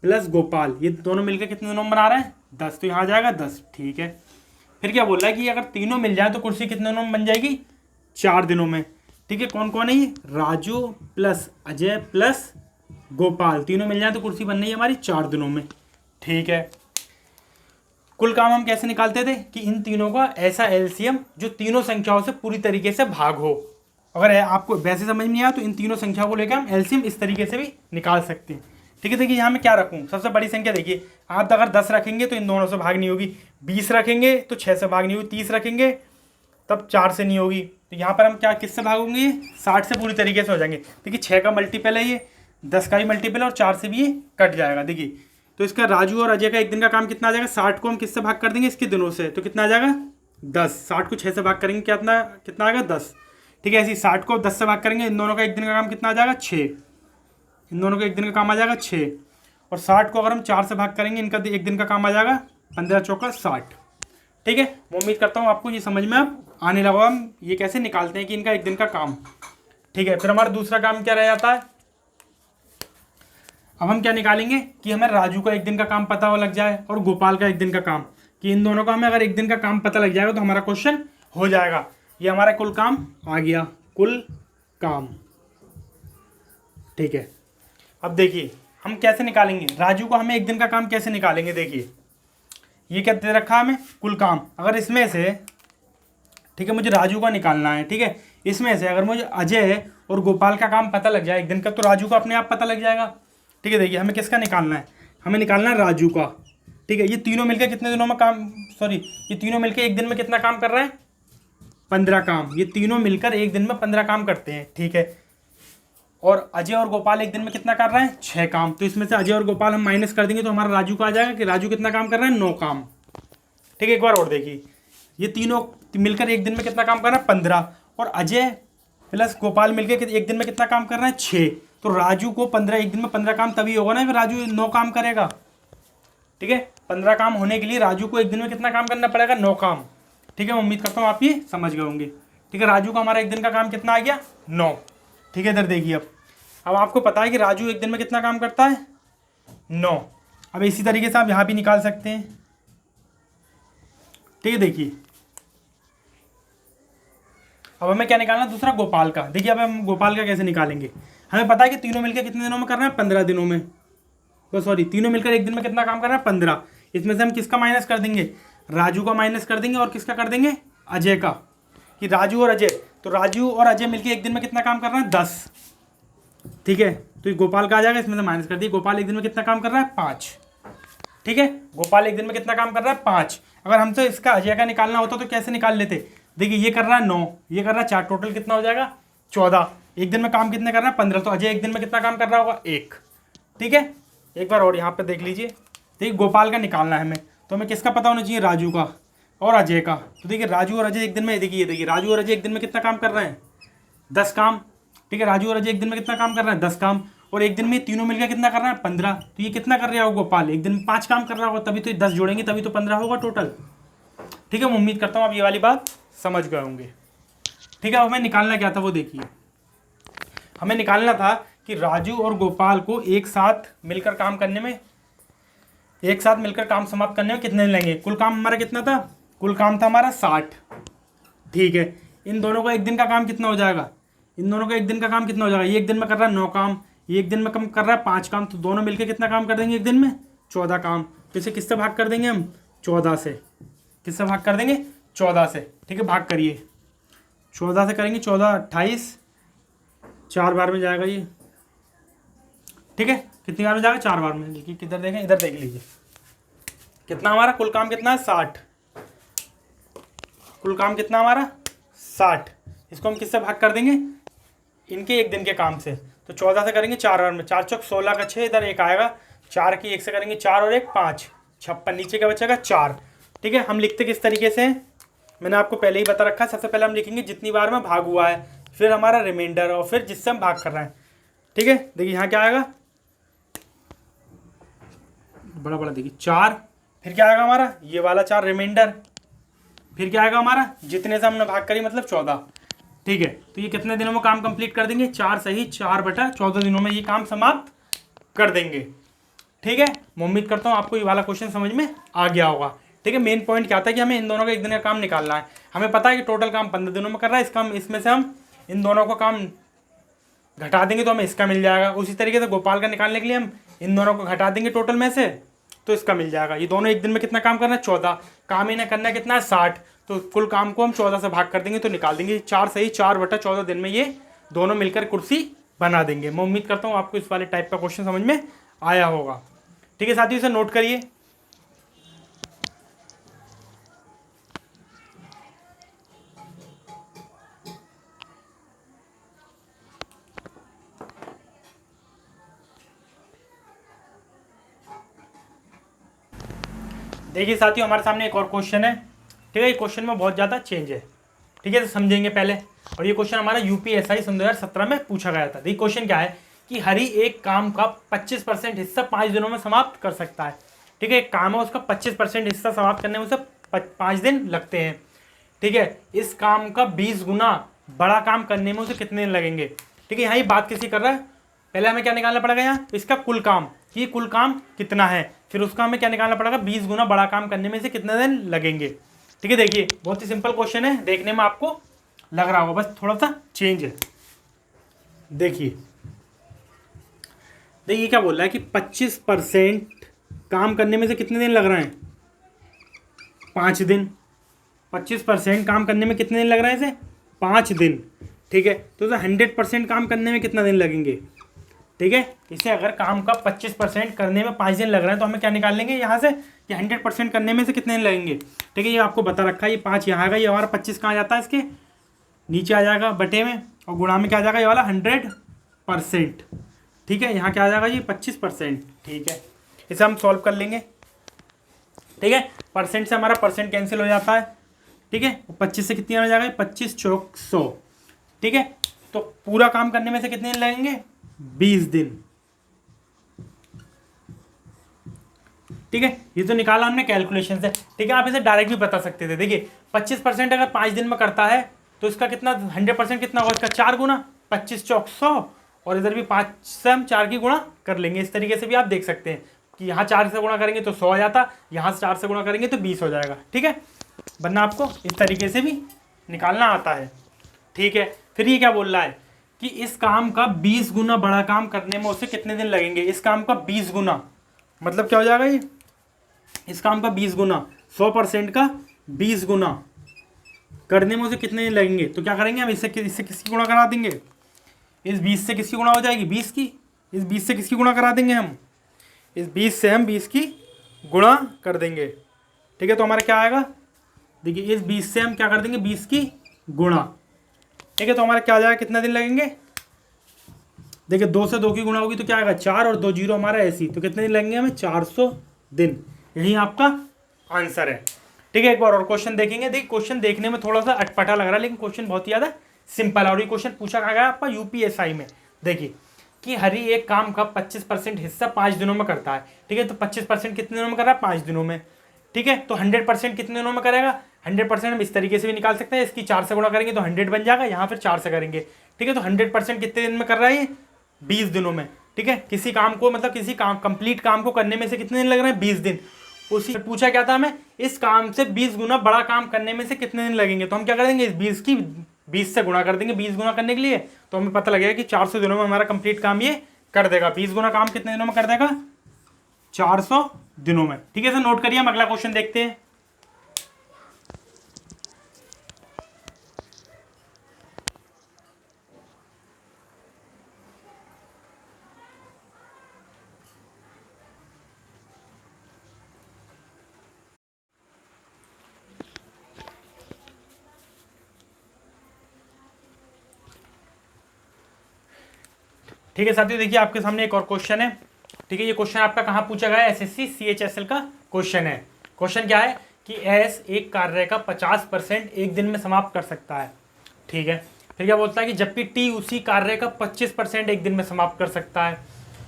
प्लस गोपाल, ये दोनों मिलकर कितने दिनों में बना रहे हैं, 10। तो यहाँ आ जाएगा 10। ठीक है, फिर क्या बोल रहा है कि अगर तीनों मिल जाए तो कुर्सी कितने दिनों में बन जाएगी, 4 दिनों में। ठीक है, कौन कौन है ये, राजू प्लस अजय प्लस गोपाल, तीनों मिल जाए तो कुर्सी बननी है हमारी 4 दिनों में। ठीक है, कुल काम हम कैसे निकालते थे कि इन तीनों का ऐसा एलसीएम जो तीनों संख्याओं से पूरी तरीके से भाग हो। अगर आपको वैसे समझ नहीं आया तो इन तीनों संख्याओं को लेकर हम एलसीएम इस तरीके से भी निकाल सकते हैं। ठीक है, देखिए यहाँ मैं क्या रखूँ, सबसे बड़ी संख्या देखिए, आप अगर 10 रखेंगे तो इन दोनों से भाग नहीं होगी, 20 रखेंगे तो 6 से भाग नहीं होगी, 30 रखेंगे तब 4 से नहीं होगी। तो यहाँ पर हम क्या किससे भागेंगे, 60 से पूरी तरीके से हो जाएंगे। देखिए 6 का मल्टीपल है ये, 10 का भी मल्टीपल है और 4 से भी ये कट जाएगा। देखिए तो इसका राजू और अजय का एक दिन का काम कितना आ जाएगा, 60 को हम किससे भाग कर देंगे, इसके दिनों से, तो कितना आ जाएगा 10। 60 को 6 से भाग करेंगे कितना कितना आएगा 10। ठीक है, ऐसे 60 को 10 से भाग करेंगे, इन दोनों का एक दिन का काम कितना आ जाएगा 6, इन दोनों का एक दिन का काम आ जाएगा 6। और 60 को अगर हम 4 से भाग करेंगे, इनका एक दिन का काम आ जाएगा 15 चौका 60। ठीक है, मैं उम्मीद करता हूँ आपको ये समझ में अब आने लगा हम ये कैसे निकालते हैं कि इनका एक दिन का काम। ठीक है, फिर हमारा दूसरा काम क्या रह जाता है, अब हम क्या निकालेंगे कि हमें राजू का एक दिन का काम पता लग जाए और गोपाल का एक दिन का काम, कि इन दोनों का हमें अगर एक दिन का काम पता लग जाएगा तो हमारा क्वेश्चन हो जाएगा। ये हमारा कुल काम आ गया, कुल काम। ठीक है, अब देखिए हम कैसे निकालेंगे राजू को, हमें एक दिन का काम कैसे निकालेंगे। देखिए ये क्या दे रखा है हमें, कुल काम। अगर इसमें से, ठीक है, मुझे राजू का निकालना है। ठीक है, इसमें से अगर मुझे अजय और गोपाल का काम पता लग जाए एक दिन का, तो राजू का अपने आप पता लग जाएगा। ठीक है, देखिए हमें किसका निकालना है, हमें निकालना है राजू का। ठीक है, ये तीनों मिलकर कितने दिनों में काम, सॉरी ये तीनों मिलकर एक दिन में कितना काम कर रहे हैं, 15 काम। ये तीनों मिलकर एक दिन में 15 काम करते हैं। ठीक है, और अजय और गोपाल एक दिन में कितना कर रहे हैं, 6 काम। तो इसमें से अजय और गोपाल हम माइनस कर देंगे तो हमारा राजू का आ जाएगा कि राजू कितना काम कर रहा है, 9 काम। ठीक है, एक बार और देखिए, ये तीनों मिलकर एक दिन में कितना काम कर रहा है, 15, और अजय प्लस गोपाल मिलकर एक दिन में कितना काम कर रहा है, 6। तो राजू को 15, एक दिन में 15 काम तभी होगा ना, फिर राजू 9 काम करेगा। ठीक है, 15 काम होने के लिए राजू को एक दिन में कितना काम करना पड़ेगा, 9 काम। ठीक है, मैं उम्मीद करता हूँ आप ये समझ गए होंगे। ठीक है, राजू का हमारा एक दिन का काम कितना आ गया, 9। ठीक है, इधर देखिए, अब आपको पता है कि राजू एक दिन में कितना काम करता है, 9। अब इसी तरीके से आप यहाँ भी निकाल सकते हैं। ठीक है, देखिए अब हमें क्या निकालना, दूसरा गोपाल का। देखिए अब हम गोपाल का कैसे निकालेंगे, हमें पता है कि तीनों मिलकर कितने दिनों में करना है, 15 दिनों में, तो सॉरी तीनों मिलकर एक दिन में कितना काम कर रहा है, 15। इसमें से हम किसका माइनस कर देंगे, राजू का माइनस कर देंगे, और किसका कर देंगे, अजय का, कि राजू और अजय, तो राजू और अजय मिलकर एक दिन में कितना काम कर रहा है, 10। ठीक है, तो ये गोपाल का आ जाएगा, इसमें से माइनस कर दिए। गोपाल एक दिन में कितना काम कर रहा है, 5। ठीक है, गोपाल एक दिन में कितना काम कर रहा है, 5। अगर हमसे इसका अजय का निकालना होता तो कैसे निकाल लेते, देखिए ये कर रहा है 9, ये कर रहा है 4, टोटल कितना हो जाएगा, 14। एक दिन में काम कितने कर रहा है, 15, तो अजय एक दिन में कितना काम कर रहा होगा, 1। ठीक है, एक बार और यहाँ पे देख लीजिए, देखिए गोपाल का निकालना है हमें, तो हमें किसका पता होना चाहिए, राजू का और अजय का। तो देखिए राजू और अजय एक दिन में, देखिए राजू और अजय एक दिन में कितना काम कर रहे हैं, 10 काम। ठीक है, राजू और अजय एक दिन में कितना काम कर रहे हैं, 10 काम, और एक दिन में तीनों मिलकर कितना कर रहा है, 15। तो ये कितना कर रहा होगा गोपाल, एक दिन में 5 काम कर रहा होगा, तभी तो 10 जोड़ेंगे तभी तो 15 होगा टोटल। ठीक है, मैं उम्मीद करता हूँ आप ये वाली बात समझ गए होंगे। ठीक है, अब हमें निकालना क्या था वो देखिए, हमें निकालना था कि राजू और गोपाल को एक साथ मिलकर काम करने में, एक साथ मिलकर काम समाप्त करने में कितने दिन लगेंगे। कुल काम हमारा कितना था, कुल काम था हमारा 60। ठीक है, इन दोनों का एक दिन का काम कितना हो जाएगा, इन दोनों का एक दिन का काम कितना हो जाएगा, ये एक दिन में कर रहा है 9 काम, ये एक दिन में कम कर रहा है 5 काम, तो दोनों मिलकर कितना काम कर देंगे एक दिन में, 14 काम। तो इसे किससे भाग कर देंगे हम, 14 से। किससे भाग कर देंगे, 14 से। ठीक है, भाग करिए, 14 से करेंगे, 14 28, 4 बार में जाएगा ये। ठीक है, कितनी बार में जाएगा, 4 बार में। देखिए किधर देखें, इधर देख लीजिए, कितना हमारा कुल काम कितना है, 60। कुल काम कितना हमारा, 60। इसको हम किससे भाग कर देंगे, इनके एक दिन के काम से। तो 14 से करेंगे 4 बार में, 4 चौक 16 का 6, इधर 1 आएगा, 4 की 1 से करेंगे 4 और 1 5, 56, नीचे का बचेगा 4। ठीक है, हम लिखते किस तरीके से, मैंने आपको पहले ही बता रखा है, सबसे पहले हम लिखेंगे जितनी बार में भाग हुआ है, फिर हमारा रिमाइंडर, और फिर जिससे हम भाग कर रहे हैं। ठीक है, देखिए यहाँ क्या आएगा, बड़ा बड़ा देखिए 4, फिर क्या आएगा हमारा ये वाला 4 रिमाइंडर, फिर क्या आएगा हमारा जितने से हमने भाग करी मतलब 14। ठीक है, तो ये कितने दिनों में काम कंप्लीट कर देंगे, 4 सही 4/14 दिनों में ये काम समाप्त कर देंगे। ठीक है, मैं उम्मीद करता हूँ आपको ये वाला क्वेश्चन समझ में आ गया होगा। ठीक है, मेन पॉइंट क्या था कि हमें इन दोनों का एक दिन का काम निकालना है। हमें पता है कि टोटल काम 15 दिनों में कर रहा है, इसका इसमें से हम इन दोनों को काम घटा देंगे तो हमें इसका मिल जाएगा। उसी तरीके से गोपाल का निकालने के लिए हम इन दोनों को घटा देंगे टोटल में से, तो इसका मिल जाएगा। ये दोनों एक दिन में कितना काम करना है, 14 काम, इन्हें करना है कितना है, 60। तो कुल काम को हम 14 से भाग कर देंगे तो निकाल देंगे 4 सही 4/14 दिन में ये दोनों मिलकर कुर्सी बना देंगे। मैं उम्मीद करता हूँ आपको इस वाले टाइप का क्वेश्चन समझ में आया होगा। ठीक है साथियों, इसे नोट करिए। देखिए साथियों, हमारे सामने एक और क्वेश्चन है। ठीक है, ये क्वेश्चन में बहुत ज़्यादा चेंज है। ठीक है, तो समझेंगे पहले। और ये क्वेश्चन हमारा यूपीएसआई सन 2017 में पूछा गया था। देखिए क्वेश्चन क्या है कि हरी एक काम का 25% हिस्सा 5 दिनों में समाप्त कर सकता है। ठीक है, एक काम है उसका 25% हिस्सा समाप्त करने में उसे 5 दिन लगते हैं। ठीक है, इस काम का 20 गुना बड़ा काम करने में उसे कितने दिन लगेंगे। ठीक है, यहाँ ये बात किसी कर रहा है, पहले हमें क्या निकालना पड़ेगा यहाँ, इसका कुल काम, कि कुल काम कितना है, फिर उसका हमें क्या निकालना पड़ेगा, 20 गुना बड़ा काम करने में से कितने दिन लगेंगे। ठीक है, देखिए बहुत ही सिंपल क्वेश्चन है, देखने में आपको लग रहा होगा, बस थोड़ा सा चेंज है। देखिए क्या बोल रहा है कि 25% काम करने में से कितने दिन लग रहे हैं, 5 दिन। 25% काम करने में कितने दिन लग रहे हैं इसे, 5 दिन। ठीक है। तो 100% काम करने में कितना दिन लगेंगे, ठीक है। इसे अगर काम का 25% करने में 5 दिन लग रहा है तो हमें क्या निकाल लेंगे यहाँ से कि 100% करने में से कितने दिन लगेंगे, ठीक है। ये आपको बता रखा है, ये 5 यहाँ आएगा, ये हमारा 25 कहाँ जाता है, इसके नीचे आ जाएगा बटे में, और गुणा में क्या आ जाएगा ये वाला 100%, ठीक है। यहाँ क्या आ जाएगा ये 25%, ठीक है। इसे हम सॉल्व कर लेंगे, ठीक है। परसेंट से हमारा परसेंट कैंसिल हो जाता है, ठीक है। 25 से कितनी हो जाएगा, 25 चौक 100, ठीक है। तो पूरा काम करने में से कितने दिन लगेंगे, 20 दिन, ठीक है। ये तो निकाला हमने कैलकुलेशन से, ठीक है। आप इसे डायरेक्ट भी बता सकते थे। देखिए 25% अगर 5 दिन में करता है तो इसका कितना 100% कितना होगा, इसका 4 गुना, 25 चौक 100, और इधर भी 5 से हम 4 की गुणा कर लेंगे। इस तरीके से भी आप देख सकते हैं कि यहाँ 4 से गुणा करेंगे तो 100 आ जाता, यहाँ से 4 से गुणा करेंगे तो 20 हो जाएगा, ठीक है। वरना आपको इस तरीके से भी निकालना आता है, ठीक है। फिर ये क्या बोल रहा है कि इस काम का 20 गुना बड़ा काम करने में उसे कितने दिन लगेंगे। इस काम का 20 गुना मतलब क्या हो जाएगा, ये इस काम का 20 गुना, 100% का 20 गुना करने में उसे कितने दिन लगेंगे। तो क्या करेंगे हम, इससे किसकी गुणा करा देंगे, इस 20 से किसकी गुणा हो जाएगी, 20 की। इस 20 से किसकी गुणा करा देंगे हम, इस 20 से हम 20 की गुणा कर देंगे, ठीक है। तो हमारा क्या आएगा, देखिए इस 20 से हम क्या कर देंगे, 20 की गुणा, ठीक है। तो हमारा क्या आ जाएगा, कितना दिन लगेंगे, देखिए 2 से 2 की गुणा होगी तो क्या आएगा 4, और 2 जीरो हमारा ऐसी, तो कितने दिन लगेंगे हमें, 400 दिन। यही आपका आंसर है, ठीक है। एक बार और क्वेश्चन देखेंगे। देखिए क्वेश्चन देखने में थोड़ा सा अटपटा लग रहा है, लेकिन क्वेश्चन बहुत ही ज़्यादा सिंपल है। और ये क्वेश्चन पूछा गया आपका यूपीएसआई में। देखिए कि हरी एक काम का 25% हिस्सा 5 दिनों में करता है, ठीक है। तो 25% कितने दिनों में कर रहा है, 5 दिनों में, ठीक है। तो 100% कितने दिनों में करेगा, 100% हम इस तरीके से भी निकाल सकते हैं, इसकी 4 से गुणा करेंगे तो 100 बन जाएगा, यहाँ फिर 4 से करेंगे, ठीक है। तो 100% कितने दिन में कर रहा है ये, 20 दिनों में, ठीक है। किसी काम को मतलब किसी काम कंप्लीट काम को करने में से कितने दिन लग रहे हैं, 20 दिन। उसी पूछा क्या था हमें, इस काम से 20 गुना बड़ा काम करने में से कितने दिन लगेंगे। तो हम क्या कर देंगे, इस 20 से गुणा कर देंगे 20 गुना करने के लिए, तो हमें पता लगेगा कि 400 दिनों में हमारा कंप्लीट काम ये कर देगा। 20 गुना काम कितने दिनों में कर देगा, 400 दिनों में, ठीक है। सर नोट करिए, हम अगला क्वेश्चन देखते हैं। ठीक है साथियों, देखिए आपके सामने एक और क्वेश्चन है, ठीक है। ये क्वेश्चन आपका कहाँ पूछा गया है, एसएससी सीएचएसएल का क्वेश्चन है। क्वेश्चन क्या है कि एस एक कार्य का 50% एक दिन में समाप्त कर सकता है, ठीक है। फिर क्या बोलता है कि जबकि टी उसी कार्य का 25% एक दिन में समाप्त कर सकता है,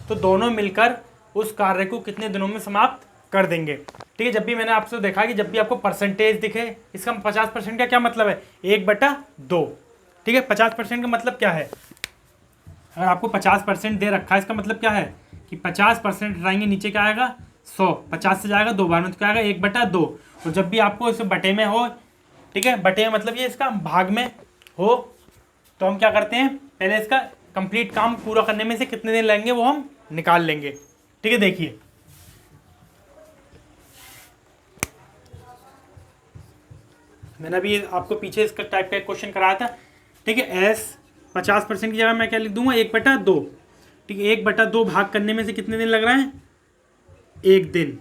तो दोनों मिलकर उस कार्य को कितने दिनों में समाप्त कर देंगे, ठीक है। जब भी मैंने आपसे देखा कि जब भी आपको परसेंटेज दिखे, इसका 50% का क्या मतलब है, 1/2, ठीक है। 50% का मतलब क्या है, अगर आपको 50% दे रखा है, इसका मतलब क्या है कि 50% हटाएंगे, नीचे क्या आएगा 100, 50 से जाएगा 2 बार में, तो क्या आएगा 1/2। और जब भी आपको इसे बटे में हो, ठीक है, बटे में मतलब ये इसका भाग में हो, तो हम क्या करते हैं, पहले इसका कंप्लीट काम पूरा करने में से कितने दिन लगेंगे वो हम निकाल लेंगे, ठीक है। देखिए मैंने अभी आपको पीछे इसका टाइप का क्वेश्चन कराया था, ठीक है। एस 50% की जगह मैं क्या लिख दूंगा, 1/2, ठीक है। 1/2 भाग करने में से कितने दिन लग रहे हैं, 1 दिन,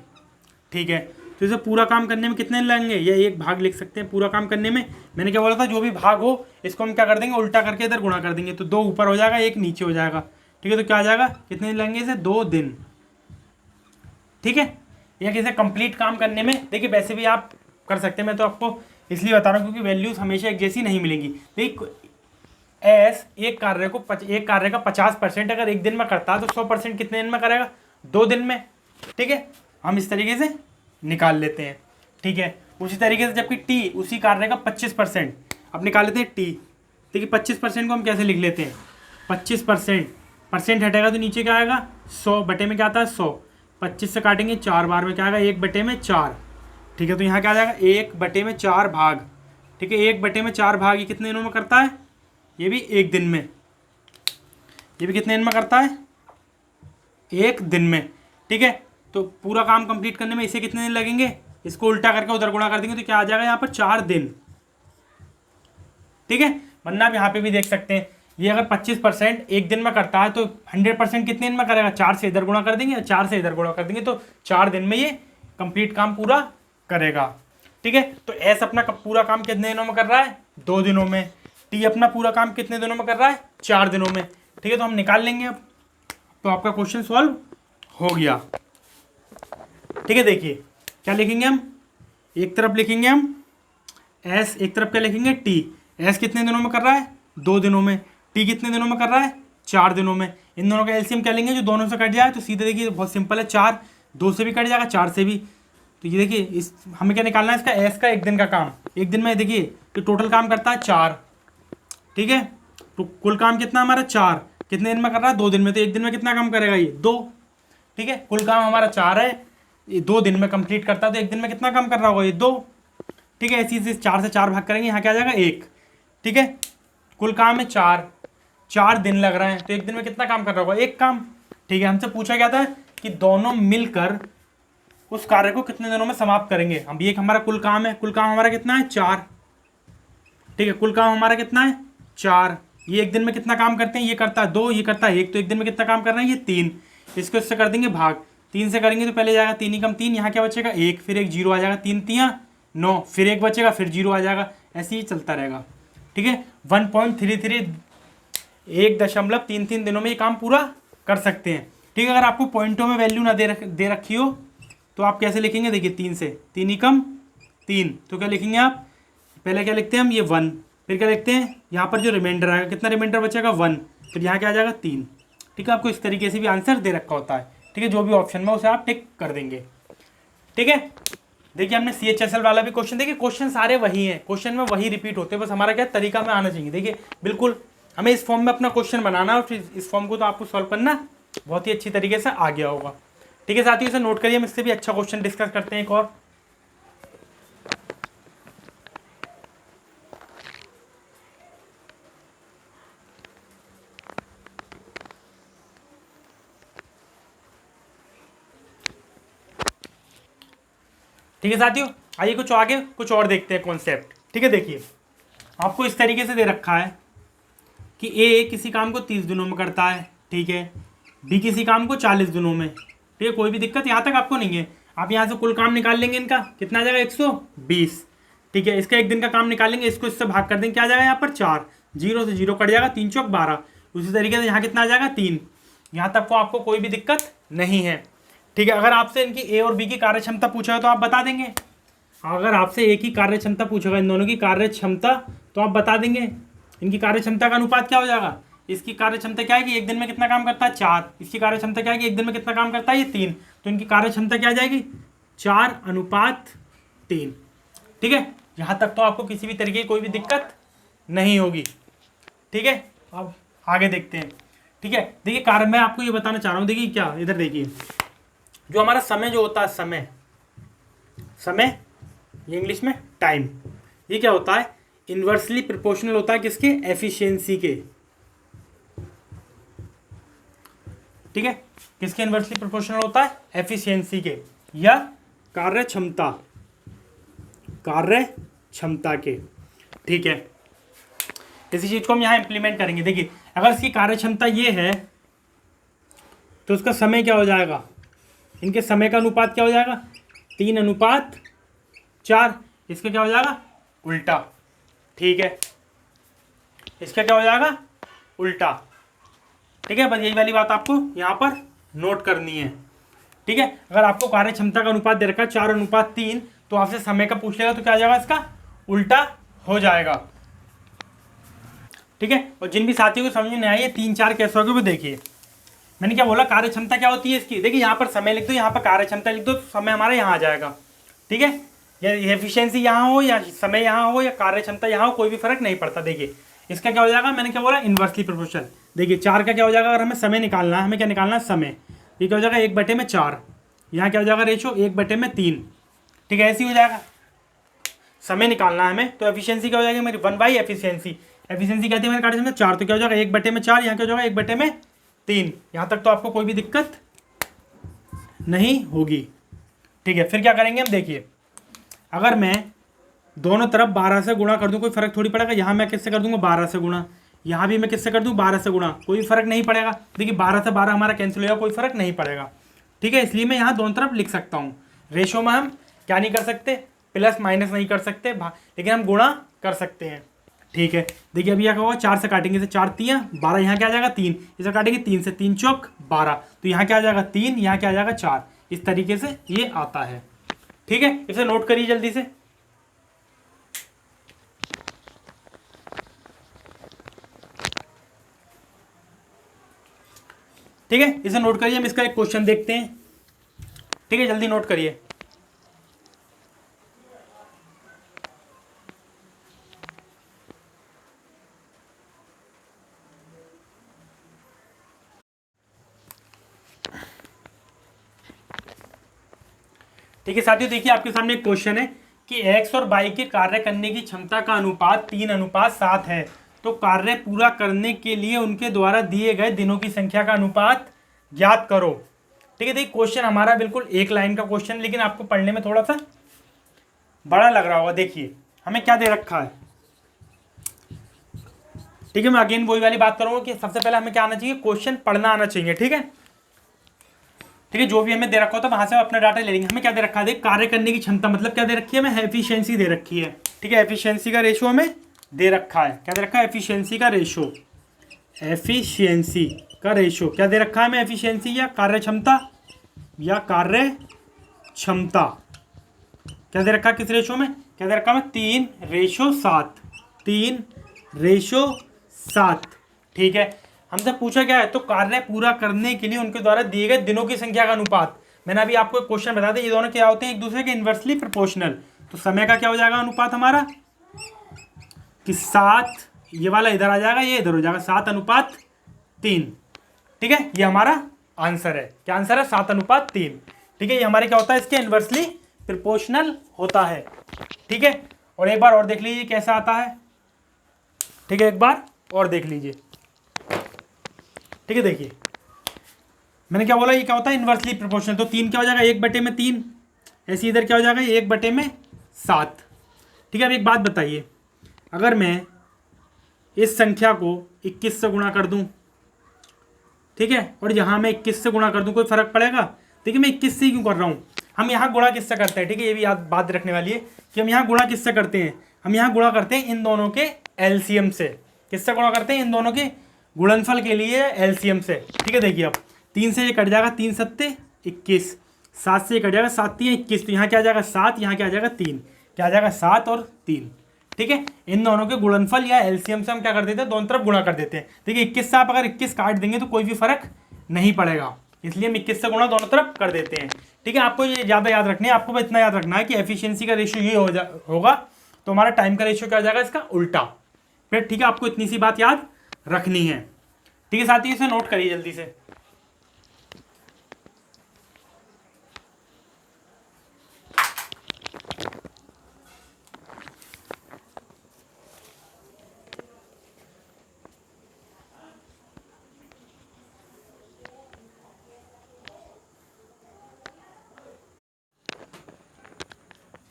ठीक है। तो इसे पूरा काम करने में कितने दिन लगेंगे, ये 1 भाग लिख सकते हैं पूरा काम करने में। मैंने क्या बोला था, जो भी भाग हो इसको हम क्या कर देंगे, उल्टा करके इधर गुणा कर देंगे, तो 2 ऊपर हो जाएगा, 1 नीचे हो जाएगा, ठीक है। तो क्या आ जाएगा, कितने दिन लगेंगे इसे, 2 दिन, ठीक है। या किसी कंप्लीट काम करने में, देखिए वैसे भी आप कर सकते हैं, मैं तो आपको इसलिए बता रहा हूँ क्योंकि वैल्यूज हमेशा एक जैसी नहीं मिलेंगी। देखिए एस एक कार्य का 50% अगर एक दिन में करता है तो 100% कितने दिन में करेगा, 2 दिन में, ठीक है। हम इस तरीके से निकाल लेते हैं, ठीक है। उसी तरीके से जबकि टी उसी कार्य का 25%, अब निकाल लेते हैं टी। देखिए 25% को हम कैसे लिख लेते हैं, 25% हटेगा तो नीचे क्या आएगा, 100 बटे में क्या आता है 100, 25 से काटेंगे 4 बार में क्या आएगा, 1/4, ठीक है। तो यहाँ क्या आ जाएगा 1/4 भाग, ठीक है। 1/4 भाग ये कितने दिनों में करता है, ये भी 1 दिन में, ये भी कितने दिन में करता है, 1 दिन में, ठीक है। तो पूरा काम कंप्लीट करने में इसे कितने दिन लगेंगे, इसको उल्टा करके उधर गुणा कर देंगे तो क्या आ जाएगा यहाँ पर 4 दिन, ठीक है। वरना आप यहाँ पे भी देख सकते हैं, ये अगर 25% एक दिन में करता है तो 100% कितने दिन में करेगा, 4 से इधर गुणा कर देंगे, 4 से इधर गुणा कर देंगे, तो 4 दिन में ये कंप्लीट काम पूरा करेगा। ठीक है, तो एस अपना पूरा काम कितने दिनों में कर रहा है, 2 दिनों में। टी अपना पूरा काम कितने दिनों में कर रहा है, 4 दिनों में। ठीक है, तो हम निकाल लेंगे अब, तो आपका क्वेश्चन सॉल्व हो गया। ठीक है, देखिए क्या लिखेंगे हम, एक तरफ लिखेंगे हम एस, एक तरफ क्या लिखेंगे टी। एस कितने दिनों में कर रहा है, 2 दिनों में। टी कितने दिनों में कर रहा है, 4 दिनों में। इन दोनों का एलसीएम क्या लेंगे, जो दोनों से कट जाए, तो सीधे देखिए बहुत सिंपल है, 4 2 से भी कट जाएगा, 4 से भी। तो ये देखिए इस हमें क्या निकालना है, इसका एस का एक दिन का काम। एक दिन में देखिए तो टोटल काम करता है 4। ठीक है, तो कुल काम कितना हमारा 4, कितने दिन में कर रहा है, 2 दिन में। तो एक दिन में कितना काम करेगा ये, 2। ठीक है, कुल काम हमारा 4 है, ये 2 दिन में कंप्लीट करता है, तो एक दिन में कितना काम कर रहा होगा, ये 2। ठीक है, ऐसी चीज़ 4 से 4 भाग करेंगे, यहाँ क्या आ जाएगा 1। ठीक है, कुल काम है 4 दिन लग रहे हैं, तो एक दिन में कितना काम कर रहा होगा, 1 काम। ठीक है, हमसे पूछा गया था कि दोनों मिलकर उस कार्य को कितने दिनों में समाप्त करेंगे। अब ये हमारा कुल काम है, कुल काम हमारा कितना है 4। ठीक है, कुल काम हमारा कितना है 4। ये एक दिन में कितना काम करते हैं, ये करता है 2, ये करता है 1, तो एक दिन में कितना काम कर रहे हैं, ये 3। इसको इससे कर देंगे भाग, 3 से करेंगे तो पहले जाएगा 3 ही कम 3, यहाँ क्या बचेगा 1, फिर एक 0 आ जाएगा, 3 3 9, फिर 1 बचेगा, फिर 0 आ जाएगा, ऐसे ही चलता रहेगा। ठीक है, 1.33 1.33 दिनों में ये काम पूरा कर सकते हैं। ठीक है, अगर आपको पॉइंटों में वैल्यू ना दे रखी हो तो आप कैसे लिखेंगे, देखिए 3 से 3 ही कम 3, तो क्या लिखेंगे आप, पहले क्या लिखते हैं हम, ये 1, फिर क्या लिखते हैं, यहाँ पर जो रिमाइंडर आएगा, कितना रिमाइंडर बचेगा 1, फिर यहाँ क्या आ जाएगा 3। ठीक है, आपको इस तरीके से भी आंसर दे रखा होता है। ठीक है, जो भी ऑप्शन में उसे आप टिक कर देंगे। ठीक है, देखिए हमने CHSL वाला भी क्वेश्चन, देखिए क्वेश्चन सारे वही हैं, क्वेश्चन में वही रिपीट होते हैं, बस हमारा क्या तरीका में आना चाहिए। देखिए बिल्कुल हमें इस फॉर्म में अपना क्वेश्चन बनाना और फिर इस फॉर्म को तो आपको सॉल्व करना बहुत ही अच्छी तरीके से आ गया होगा। ठीक है साथियों, इसे नोट करिए, हम इससे भी अच्छा क्वेश्चन डिस्कस करते हैं एक और। ठीक है साथियों, आइए कुछ आगे कुछ और देखते हैं कॉन्सेप्ट। ठीक है, देखिए आपको इस तरीके से दे रखा है कि ए किसी काम को 30 दिनों में करता है, ठीक है, बी किसी काम को 40 दिनों में। ठीक है, कोई भी दिक्कत यहाँ तक आपको नहीं है। आप यहाँ से कुल काम निकाल लेंगे, इनका कितना आ जाएगा 120। ठीक है, इसका एक दिन का काम निकालेंगे, इसको इससे भाग कर देंगे, क्या आ जाएगा यहाँ पर 4, 0 से 0 कट जाएगा, 3 चौक 12। उसी तरीके से यहाँ कितना आ जाएगा 3। यहाँ तक को आपको कोई भी दिक्कत नहीं है। ठीक है, अगर आपसे इनकी ए और बी की कार्य क्षमता पूछा है तो आप बता देंगे। अगर आपसे एक ही कार्य क्षमता पूछेगा, इन दोनों की कार्य क्षमता, तो आप बता देंगे। इनकी कार्य क्षमता का अनुपात क्या हो जाएगा, इसकी कार्य क्षमता क्या है कि एक दिन में कितना काम करता है 4, इसकी कार्य क्षमता क्या है कि एक दिन में कितना काम करता है ये 3, तो इनकी कार्य क्षमता क्या आ जाएगी 4:3। ठीक है, यहाँ तक तो आपको किसी भी तरीके की कोई भी दिक्कत नहीं होगी। ठीक है, अब आगे देखते हैं। ठीक है, देखिए कार्य मैं आपको ये बताना चाह रहा हूँ, देखिए क्या, इधर देखिए जो हमारा समय जो होता है, समय ये इंग्लिश में टाइम, ये क्या होता है इन्वर्सली प्रोपोर्शनल होता है किसके, एफिशिएंसी के। ठीक है, किसके इन्वर्सली प्रोपोर्शनल होता है, एफिशिएंसी के, या कार्य क्षमता के। ठीक है, इसी चीज को हम यहाँ इंप्लीमेंट करेंगे। देखिए अगर इसकी कार्य क्षमता ये है तो उसका समय क्या हो जाएगा, इनके समय का अनुपात क्या हो जाएगा 3:4। इसका क्या हो जाएगा उल्टा। ठीक है, इसका क्या हो जाएगा उल्टा। ठीक है, बस यही वाली बात आपको यहाँ पर नोट करनी है। ठीक है, अगर आपको कार्य क्षमता का अनुपात दे रखा है 4:3, तो आपसे समय का पूछ लेगा तो क्या आ जाएगा, इसका उल्टा हो जाएगा। ठीक है, और जिन भी साथियों को समझ में नहीं आई है 3-4 कैसे होगी वो देखिए। मैंने क्या बोला, कार्य क्षमता क्या होती है इसकी, देखिए यहाँ पर समय लिख दो, यहाँ पर कार्य क्षमता लिख दो, तो समय हमारा यहाँ आ जाएगा। ठीक है, या एफिशिएंसी यहाँ हो या समय यहाँ हो या कार्य क्षमता यहाँ हो, कोई भी फर्क नहीं पड़ता। देखिए इसका क्या हो जाएगा, मैंने क्या बोला इन्वर्सली प्रोपोर्शनल। देखिए 4 का क्या हो जाएगा, अगर हमें समय निकालना है, हमें क्या निकालना है समय, ये क्या हो जाएगा 1/4। यहाँ क्या हो जाएगा रेशो 1/3। ठीक है, ऐसे ही हो जाएगा, समय निकालना है हमें, तो एफिशिएंसी क्या हो जाएगी मेरी 1 एफिशिएंसी। एफिशिएंसी कहती है मेरे कार्य क्षमता 4, तो क्या हो जाएगा 1/4, यहाँ क्या हो जाएगा 1/3। यहाँ तक तो आपको कोई भी दिक्कत नहीं होगी। ठीक है, फिर क्या करेंगे हम, देखिए अगर मैं दोनों तरफ 12 से गुणा कर दूं कोई फर्क थोड़ी पड़ेगा। यहाँ मैं किससे कर दूंगा 12 से गुणा, यहाँ भी मैं किससे कर दूं 12 से गुणा, कोई फर्क नहीं पड़ेगा। देखिए 12 से 12 हमारा कैंसिल होगा, कोई फर्क नहीं पड़ेगा। ठीक है, इसलिए मैं यहाँ दोनों तरफ लिख सकता हूँ। रेशो में हम क्या नहीं कर सकते, प्लस माइनस नहीं कर सकते, लेकिन हम गुणा कर सकते हैं। ठीक है, देखिए अभी क्या होगा, 4 से काटेंगे तो 4 तियाँ 12, यहाँ क्या आ जाएगा 3, इसे काटेंगे 3 से, 3 चौक 12, तो यहाँ क्या आ जाएगा 3, यहाँ क्या आ जाएगा 4। इस तरीके से ये आता है। ठीक है, इसे नोट करिए जल्दी से। ठीक है, इसे नोट करिए, हम इसका एक क्वेश्चन देखते हैं। ठीक है, जल्दी नोट करिए। ठीक है साथियों, देखिए आपके सामने एक क्वेश्चन है कि x और y के कार्य करने की क्षमता का अनुपात 3:7 है, तो कार्य पूरा करने के लिए उनके द्वारा दिए गए दिनों की संख्या का अनुपात ज्ञात करो। ठीक है, देखिए क्वेश्चन हमारा बिल्कुल एक लाइन का क्वेश्चन, लेकिन आपको पढ़ने में थोड़ा सा बड़ा लग रहा होगा। देखिए हमें क्या दे रखा है। ठीक है, मैं अगेन वही वाली बात करूंगा कि सबसे पहले हमें क्या आना चाहिए, क्वेश्चन पढ़ना आना चाहिए। ठीक है, ठीक है, जो भी हमें दे रखा होता है वहां से अपना डाटा ले लेंगे। हमें क्या दे रखा है, देख कार्य करने की क्षमता मतलब क्या दे रखी है, हमें एफिशिएंसी दे रखी है। ठीक है, एफिशिएंसी का रेशो हमें दे रखा है। क्या दे रखा है, एफिशिएंसी का रेशो, एफिशिएंसी का रेशो क्या दे रखा है हमें, एफिशिएंसी या कार्य क्षमता, या कार्य क्षमता क्या दे रखा है, किस रेशो में, क्या दे रखा है 3:7, 3:7। ठीक है, हमसे पूछा क्या है, तो कार्य पूरा करने के लिए उनके द्वारा दिए गए दिनों की संख्या का अनुपात। मैंने अभी आपको एक क्वेश्चन बता दिया, ये दोनों क्या होते हैं, एक दूसरे के इन्वर्सली प्रोपोर्शनल। तो समय का क्या हो जाएगा अनुपात हमारा कि 7, ये वाला इधर आ जाएगा, ये इधर हो जाएगा, 7:3। ठीक है, ये हमारा आंसर है। क्या आंसर है, 7:3। ठीक है, ये हमारे क्या होता है, इसके इन्वर्सली प्रोपोर्शनल होता है। ठीक है, और एक बार और देख लीजिए कैसा आता है। ठीक है, एक बार और देख लीजिए। ठीक है, देखिए मैंने क्या बोला, ये क्या होता है इन्वर्सली प्रोपोर्शनल। तो 3 क्या हो जाएगा, 1/3। ऐसे इधर क्या हो जाएगा, 1/7। ठीक है, अब एक बात बताइए, अगर मैं इस संख्या को 21 से गुणा कर दूं, ठीक है, और यहाँ मैं 21 से गुणा कर दूं, कोई फर्क पड़ेगा। देखिए मैं 21 से क्यों कर रहा हूँ, हम यहाँ गुणा किससे करते हैं। ठीक है, ये भी याद बात रखने वाली है कि हम यहाँ गुणा किससे करते हैं, हम यहाँ गुणा करते हैं इन दोनों के एलसीएम से। किससे गुणा करते हैं, इन दोनों के गुणनफल के लिए एलसीएम से। ठीक है, देखिए अब 3 से ये कट जाएगा, 3 7 21, 7 से ये कट जाएगा, 7 3 21, तो यहाँ क्या आ जाएगा 7, यहाँ क्या आ जाएगा 3, क्या आ जाएगा 7 और 3। ठीक है, इन दोनों के गुणनफल या एलसीएम से हम क्या कर देते हैं, दोनों तरफ गुणा कर देते हैं। देखिए 21 से आप अगर 21 काट देंगे तो कोई भी फर्क नहीं पड़ेगा, इसलिए हम 21 से गुणा दोनों तरफ कर देते हैं। ठीक है, आपको ये ज़्यादा याद रखना है, आपको बस इतना याद रखना है कि एफिशिएंसी का रेशियो ये होगा, तो हमारा टाइम का रेशियो क्या हो जाएगा, इसका उल्टा। फिर ठीक है, आपको इतनी सी बात याद रखनी है। ठीक है साथियों, इसे नोट करिए जल्दी से।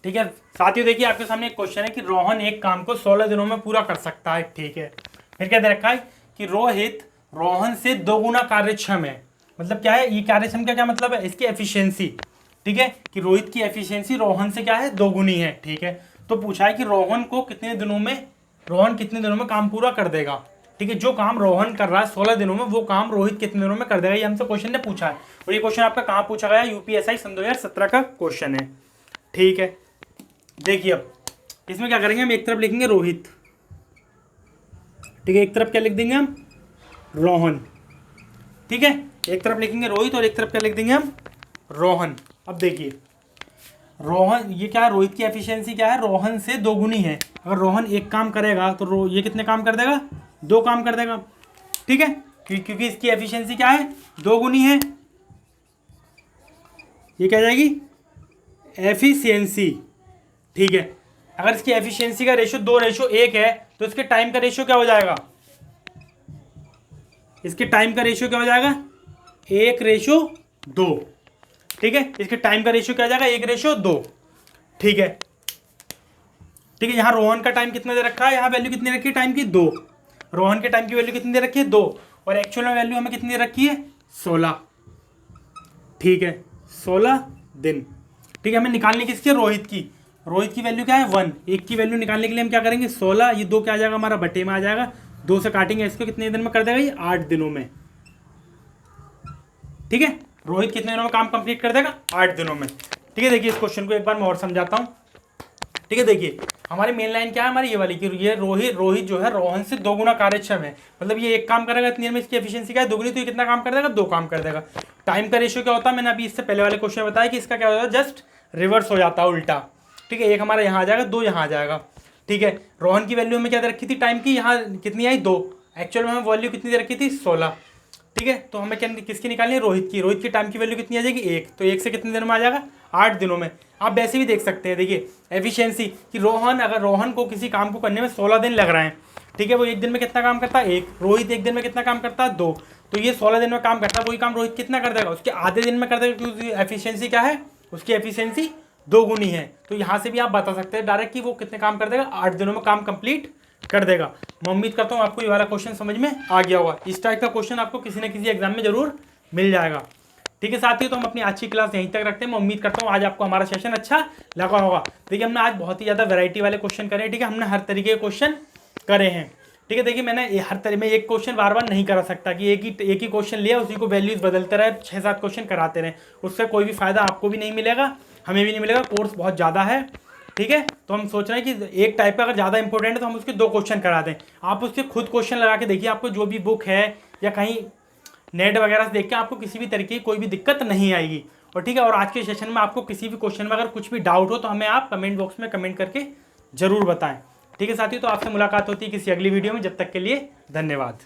ठीक है साथियों, देखिए आपके सामने एक क्वेश्चन है कि रोहन एक काम को 16 दिनों में पूरा कर सकता है। ठीक है, फिर क्या दे रखा है कि रोहित रोहन से 2 गुना कार्यक्षम है। मतलब क्या है, ये कार्यक्षम का क्या मतलब है, इसकी एफिशिएंसी। ठीक है, कि रोहित की एफिशिएंसी रोहन से क्या है, 2 गुनी है। ठीक है, तो पूछा है कि रोहन कितने दिनों में काम पूरा कर देगा। ठीक है, जो काम रोहन कर रहा है 16 दिनों में, वो काम रोहित कितने दिनों में कर देगा, ये हमसे क्वेश्चन ने पूछा है। और ये क्वेश्चन आपका कहाँ पूछा गया, यूपीएससी सन 2017 का क्वेश्चन है। ठीक है, देखिए अब इसमें क्या करेंगे, हम एक तरफ लिखेंगे रोहित, ठीक है, एक तरफ क्या लिख देंगे हम, रोहन। ठीक है, एक तरफ लिखेंगे रोहित और एक तरफ क्या लिख देंगे हम, रोहन। अब देखिए रोहन, ये क्या है, रोहित की एफिशिएंसी क्या है, रोहन से 2 गुनी है। अगर रोहन एक काम करेगा तो ये कितने काम कर देगा, 2 काम कर देगा। ठीक है, क्योंकि इसकी एफिशिएंसी क्या है, 2 गुनी है। ये क्या जाएगी, एफिशिएंसी। ठीक है, अगर इसकी एफिशिएंसी का रेशियो 2:1 है, तो इसके टाइम का रेशियो क्या हो जाएगा, इसके टाइम का रेशियो क्या हो जाएगा, 1:2। ठीक है, इसके टाइम का रेशियो क्या हो जाएगा, 1:2। ठीक है, ठीक है, यहाँ रोहन का टाइम कितना दे रखा है, यहाँ वैल्यू कितनी रखी है टाइम की 2, रोहन के टाइम की वैल्यू कितनी दे रखी है 2, और एक्चुअल में वैल्यू हमें कितनी दे रखी है 16। ठीक है, 16 दिन। ठीक है, हमें निकालनी किसकी है, रोहित की। रोहित की वैल्यू क्या है 1, एक की वैल्यू निकालने के लिए हम क्या करेंगे 16, ये 2 क्या आ जाएगा हमारा बटे में आ जाएगा, 2 से काटेंगे इसको, कितने दिन में कर देगा ये 8 दिनों में। ठीक है, रोहित कितने दिनों में काम कंप्लीट कर देगा 8 दिनों में। ठीक है, देखिए इस क्वेश्चन को एक बार मैं और समझाता हूँ। ठीक है, देखिए हमारी मेन लाइन क्या है हमारी ये वाली कि ये रोहित जो है रोहन से 2 गुना कार्यक्षम है, मतलब ये एक काम करेगा इतनी देर में, इसकी एफिशिएंसी क्या है दोगुनी, तो ये कितना काम कर देगा 2 काम कर देगा। टाइम का रेशियो क्या होता है, मैंने अभी इससे पहले वाले क्वेश्चन में बताया कि इसका क्या होता है जस्ट रिवर्स हो जाता है, उल्टा। ठीक है, एक हमारा यहाँ आ जाएगा 2 यहाँ आ जाएगा। ठीक है, रोहन की वैल्यू हमें क्या दे रखी थी टाइम की, यहाँ कितनी आई 2, एक्चुअल में हमें वैल्यू कितनी दे रखी थी 16। ठीक है, तो हमें क्या किसकी निकालनी है रोहित की टाइम की वैल्यू कितनी आ जाएगी 1, तो 1 से कितने दिन में आ जाएगा 8 दिनों में। आप वैसे भी देख सकते हैं, देखिए एफिशिएंसी कि अगर रोहन को किसी काम को करने में 16 दिन लग रहे हैं, ठीक है, वो एक दिन में कितना काम करता है 1, रोहित एक दिन में कितना काम करता है 2, तो ये 16 दिन में काम करता है, वही काम रोहित कितना कर देगा उसके आधे दिन में कर देगा, क्योंकि एफिशिएंसी क्या है उसकी एफिशिएंसी 2 गुनी है। तो यहाँ से भी आप बता सकते हैं डायरेक्ट कि वो कितने काम कर देगा 8 दिनों में काम कंप्लीट कर देगा। मैं उम्मीद करता हूँ आपको ये वाला क्वेश्चन समझ में आ गया होगा। इस टाइप का क्वेश्चन आपको किसी न किसी एग्जाम में जरूर मिल जाएगा। ठीक है साथियों, तो हम अपनी आज की क्लास यहीं तक रखते हैं। मैं उम्मीद करता हूँ आज आपको हमारा सेशन अच्छा लगा होगा। देखिए हमने आज बहुत ही ज़्यादा वैरायटी वाले क्वेश्चन करे हैं। ठीक है, हमने हर तरीके के क्वेश्चन करे हैं। ठीक है, देखिए मैंने हर तरह में एक क्वेश्चन बार बार नहीं करा सकता कि एक ही क्वेश्चन लिया उसी को वैल्यूज बदलते रहे, 6-7 क्वेश्चन कराते रहे, उससे कोई भी फायदा आपको भी नहीं मिलेगा, हमें भी नहीं मिलेगा। कोर्स बहुत ज़्यादा है। ठीक है, तो हम सोच रहे हैं कि एक टाइप का अगर ज़्यादा इंपॉर्टेंट है तो हम उसके 2 क्वेश्चन करा दें। आप उसके खुद क्वेश्चन लगा के देखिए, आपको जो भी बुक है या कहीं नेट वगैरह से देख के आपको किसी भी तरीके की कोई भी दिक्कत नहीं आएगी। और ठीक है, और आज के सेशन में आपको किसी भी क्वेश्चन में अगर कुछ भी डाउट हो तो हमें आप कमेंट बॉक्स में कमेंट करके ज़रूर बताएं। ठीक है साथियों, तो आपसे मुलाकात होती है किसी अगली वीडियो में। जब तक के लिए धन्यवाद।